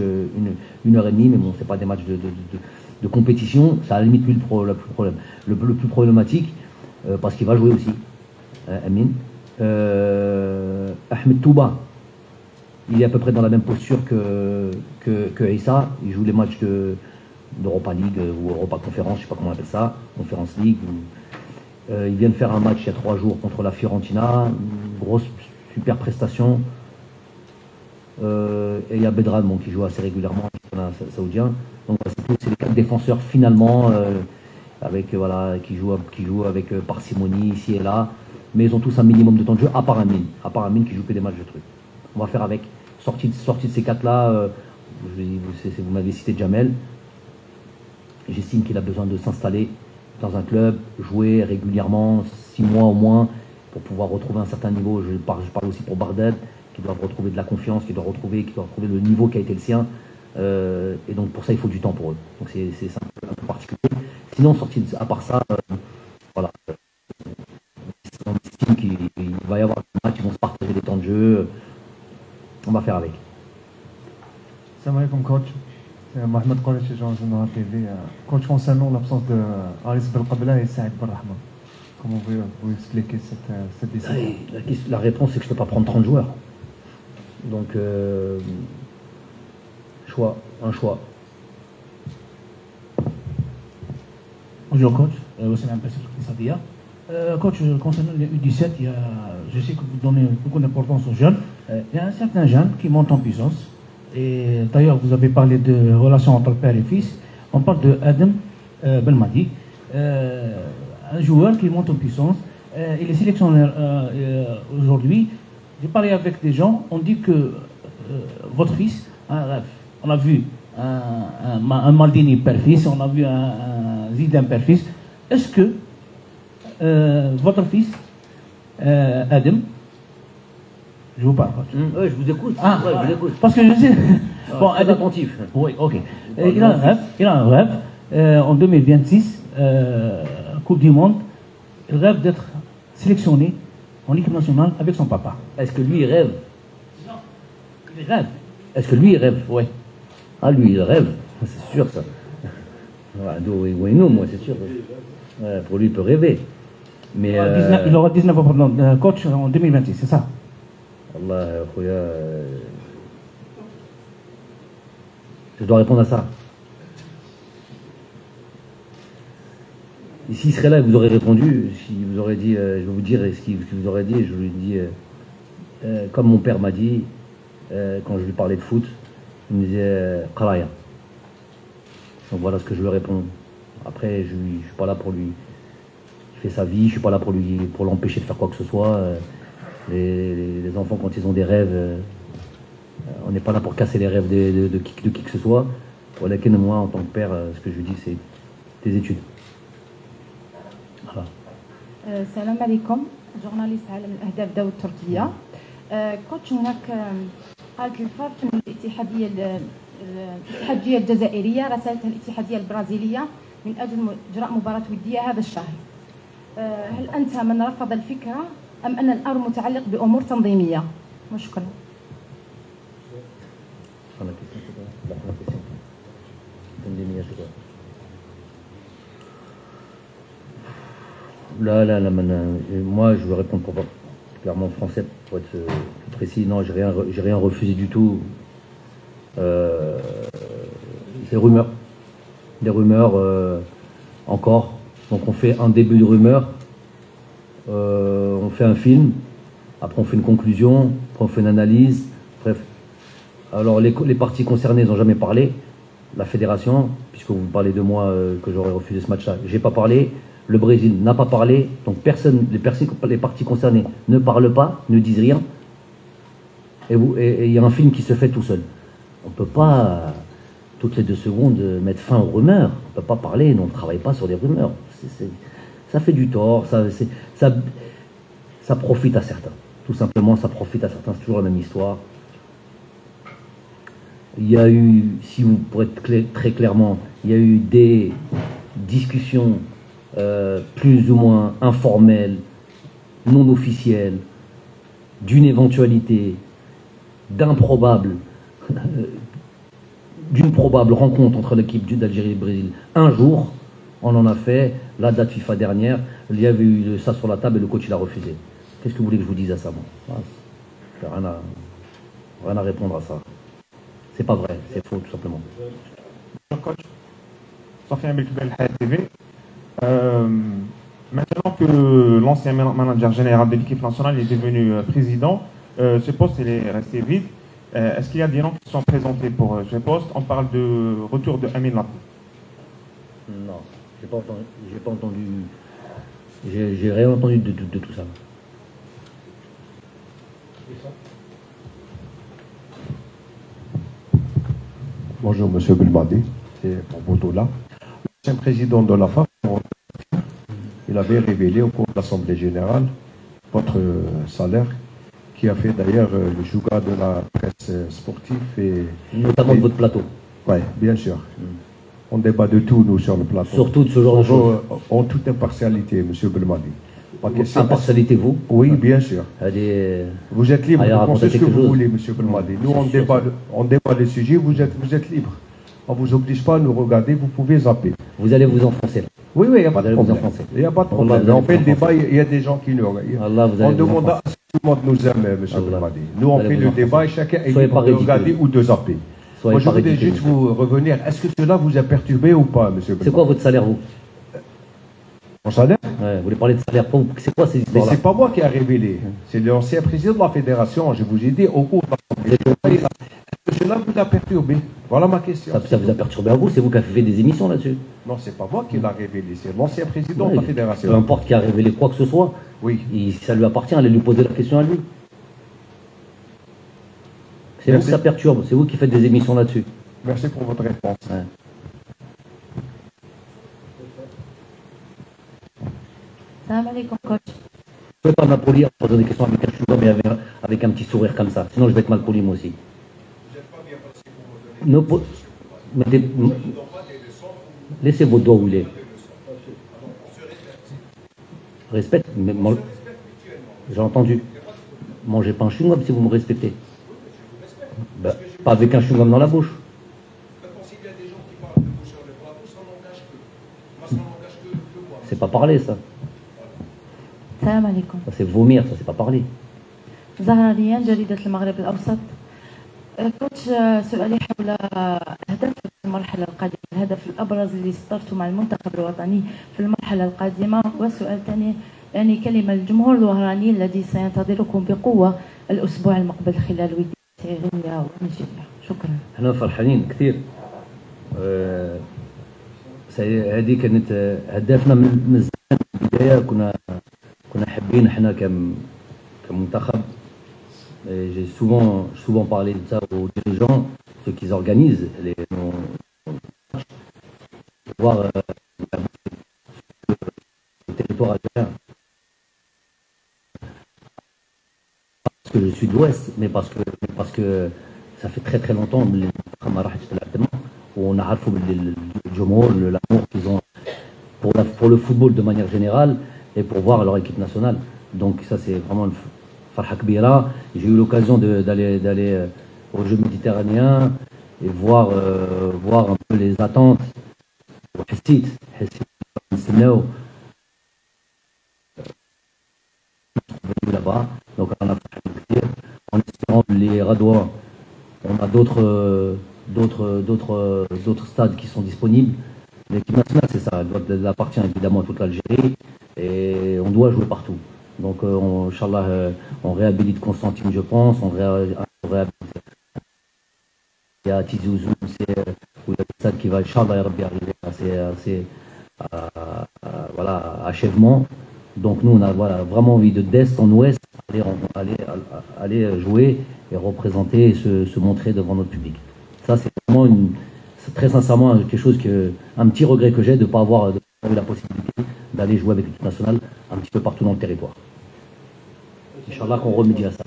1h30, mais bon, c'est pas des matchs de compétition. Ça, à la limite, lui, le plus problématique, parce qu'il va jouer aussi, Amin. Ahmed Touba, il est à peu près dans la même posture que Issa. Il joue les matchs d'Europa League ou Europa Conférence, je sais pas comment on appelle ça, Conference League. Il vient de faire un match il y a 3 jours contre la Fiorentina, une grosse, super prestation. Et il y a Bedran qui joue assez régulièrement, saoudien. Donc c'est les 4 défenseurs finalement, qui jouent avec parcimonie ici et là. Mais ils ont tous un minimum de temps de jeu, à part Amin qui joue que des matchs de trucs. On va faire avec. Sortie de ces 4-là, vous m'avez cité Jamel. J'estime qu'il a besoin de s'installer dans un club, jouer régulièrement, 6 mois au moins, pour pouvoir retrouver un certain niveau. Je parle aussi pour Barded, qui doit retrouver de la confiance, qui doit retrouver le niveau qui a été le sien. Et donc pour ça, il faut du temps pour eux. Donc c'est un peu particulier. Sinon, à part ça, voilà. On estime qu'il va y avoir des matchs qui vont se partager les temps de jeu. On va faire avec. Salam alaikum coach. C'est Mohamed Qoureshi, journaliste de TV. Coach, concernant l'absence de Haris Belkabla et Saïd Benrahma, comment vous expliquez cette décision? La réponse, c'est que je ne peux pas prendre 30 joueurs. Donc, un choix. Bonjour coach, c'est un peu Sadia. Coach, concernant les U17, je sais que vous donnez beaucoup d'importance aux jeunes. Il y a un certain jeune qui monte en puissance. Et d'ailleurs, vous avez parlé de relations entre père et fils. On parle de Adam Belmadi, un joueur qui monte en puissance. Il est sélectionneur aujourd'hui. J'ai parlé avec des gens, on dit que votre fils a un rêve. On a vu un Maldini père-fils, on a vu un Zidane père-fils. Est-ce que votre fils, Adam, je vous parle. Oui, je vous écoute. Je vous écoute. Parce que je sais. Bon, Adam attentif. Oui, ok. Il a un rêve. En 2026, Coupe du Monde, il rêve d'être sélectionné en équipe nationale avec son papa. Est-ce que lui, il rêve? Non, il rêve. Est-ce que lui, il rêve? Oui. Ah, lui, il rêve. C'est sûr, ça. Oui, non, moi, c'est sûr. Ouais, pour lui, il peut rêver. Mais, il aura 19 ans, coach, en 2026, c'est ça? Allah, je dois répondre à ça. Et s'il serait là, vous aurez répondu, si vous aurez dit, je vais vous dire ce qu'il vous aurait dit, je lui dis, comme mon père m'a dit, quand je lui parlais de foot, il me disait Qaraya. Donc voilà ce que je lui réponds. Après, je ne suis pas là pour lui. Il fait sa vie, je ne suis pas là pour l'empêcher de faire quoi que ce soit. Les enfants, quand ils ont des rêves, on n'est pas là pour casser les rêves de qui que ce soit. Voilà, moi, en tant que père, ce que je lui dis, c'est tes études. Voilà. السلام عليكم جورناليست عالم الاهداف دولة تركيا. كنت هناك قالت الفاف ان الاتحادية الجزائرية راسلتها الاتحادية البرازيلية من اجل اجراء مباراة ودية هذا الشهر. هل انت من رفض الفكرة ام ان الامر متعلق بامور تنظيمية؟ شكرا. Là, moi, je vais répondre clairement en français pour être plus précis. Non, j'ai rien refusé du tout. C'est des rumeurs encore. Donc on fait un début de rumeur, on fait un film, après on fait une conclusion, après on fait une analyse. Bref. Alors les parties concernées n'ont jamais parlé. La fédération, puisque vous parlez de moi que j'aurais refusé ce match-là, j'ai pas parlé. Le Brésil n'a pas parlé, donc les parties concernées ne parlent pas, ne disent rien. Et il y a un film qui se fait tout seul. On ne peut pas, toutes les 2 secondes, mettre fin aux rumeurs. On ne peut pas parler, on ne travaille pas sur des rumeurs. Ça fait du tort, ça profite à certains. Tout simplement, ça profite à certains, c'est toujours la même histoire. Il y a eu, si vous pourrez être très clairement, il y a eu des discussions plus ou moins informelles, non officielles, d'une éventualité, d'une probable rencontre entre l'équipe d'Algérie et le Brésil. Un jour, on en a fait, la date FIFA dernière, il y avait eu ça sur la table et le coach il a refusé. Qu'est-ce que vous voulez que je vous dise à ça, moi? Rien à répondre à ça. C'est pas vrai, c'est faux tout simplement. Coach, Sofiane Belkbel, TV. Maintenant que l'ancien manager général de l'équipe nationale est devenu président, ce poste il est resté vide. Est-ce qu'il y a des noms qui sont présentés pour ce poste? On parle de retour de Amin Lapi. Non, j'ai rien entendu de tout ça. Bonjour Monsieur Belmadi, c'est pour Botola. L'ancien président de la FAF, il avait révélé au cours de l'Assemblée Générale votre salaire, qui a fait d'ailleurs le chouga de la presse sportive. Notamment de votre plateau. Oui, bien sûr. On débat de tout, nous, sur le plateau. Surtout de ce genre de choses. En toute impartialité, Monsieur Belmadi. Impartialité, vous? Oui, bien sûr. Vous êtes libre de penser ce que vous voulez, Monsieur Belmadi. Nous, on débat le sujet, vous êtes libre. On ne vous oblige pas à nous regarder, vous pouvez zapper. Vous allez vous enfoncer là. Oui, il n'y a pas de problème. Il n'y a pas de problème. On fait le débat, il y a des gens qui nous regardent. On demande à ce que tout le monde nous aime, M. Belmadi. Nous, on fait le débat et chacun est libre de regarder ou de zapper. Moi, je voudrais juste vous revenir. Est-ce que cela vous a perturbé ou pas, M. Belmadi? C'est quoi votre salaire, vous? Mon salaire? Ouais, vous voulez parler de salaire? C'est quoi ces histoires-là? Mais c'est pas moi qui a révélé. C'est l'ancien président de la fédération. Je vous ai dit au cours de l'Assemblée. Est-ce que cela vous a perturbé? Voilà ma question. Ça vous a perturbé à vous? C'est vous qui avez fait des émissions là-dessus? Non, c'est pas moi qui l'a révélé. C'est l'ancien président de la fédération. Peu importe qui a révélé quoi que ce soit. Oui. Ça lui appartient. Allez lui poser la question à lui. C'est vous que ça perturbe. C'est vous qui faites des émissions là-dessus. Merci pour votre réponse. Ouais. Salam alaikum, coach. Je ne peux pas m'appolir en posant des questions avec un chouga, mais avec un petit sourire comme ça. Sinon, je vais être mal poli moi aussi. Laissez vos doigts où il est. Respecte. J'ai entendu. Mangez pas un chewing-gum si vous me respectez. Ben, pas avec un chewing-gum dans la bouche. C'est pas parler ça. السلام عليكم. Ça c'est vomir, ça c'est pas parler. زهرة ريان جريدة المغرب الأوسط. كوتش سؤالي حول أهداف المرحلة القادمة، الهدف الأبرز اللي سطرته مع المنتخب الوطني في المرحلة القادمة، والسؤال الثاني يعني كلمة للجمهور الوهراني الذي سينتظركم بقوة الأسبوع المقبل خلال ودية غينيا ونيجيريا. شكرا. احنا فرحانين كثير. هذه كانت هدافنا من زمان. من البدايه كنا حابين احنا كمنتخب. J'ai souvent parlé de ça aux dirigeants, ceux qui organisent nos matchs, de voir le territoire algérien. Parce que je suis de l'Ouest, mais parce que ça fait très très longtemps où on a l'amour qu'ils ont pour le football de manière générale et pour voir leur équipe nationale. Donc ça c'est vraiment une farha kbira. J'ai eu l'occasion d'aller aux Jeux méditerranéens et voir un peu les attentes. Là-bas. Donc on a fait en espérant les Radois. On a d'autres stades qui sont disponibles. L'équipe nationale, c'est ça, elle appartient évidemment à toute l'Algérie et on doit jouer partout. Donc, Inch'Allah, on réhabilite Constantine, je pense, on réhabilite. Il y a Tizouzou, où il y a le stade qui va, Inch'Allah, arriver à voilà, achèvement. Donc, nous, on a vraiment envie d'est en ouest, aller jouer et représenter et se montrer devant notre public. Ça, c'est vraiment très sincèrement quelque chose un petit regret que j'ai de ne pas avoir eu la possibilité d'aller jouer avec l'équipe nationale un petit peu partout dans le territoire. Inch'Allah qu'on remédie à ça.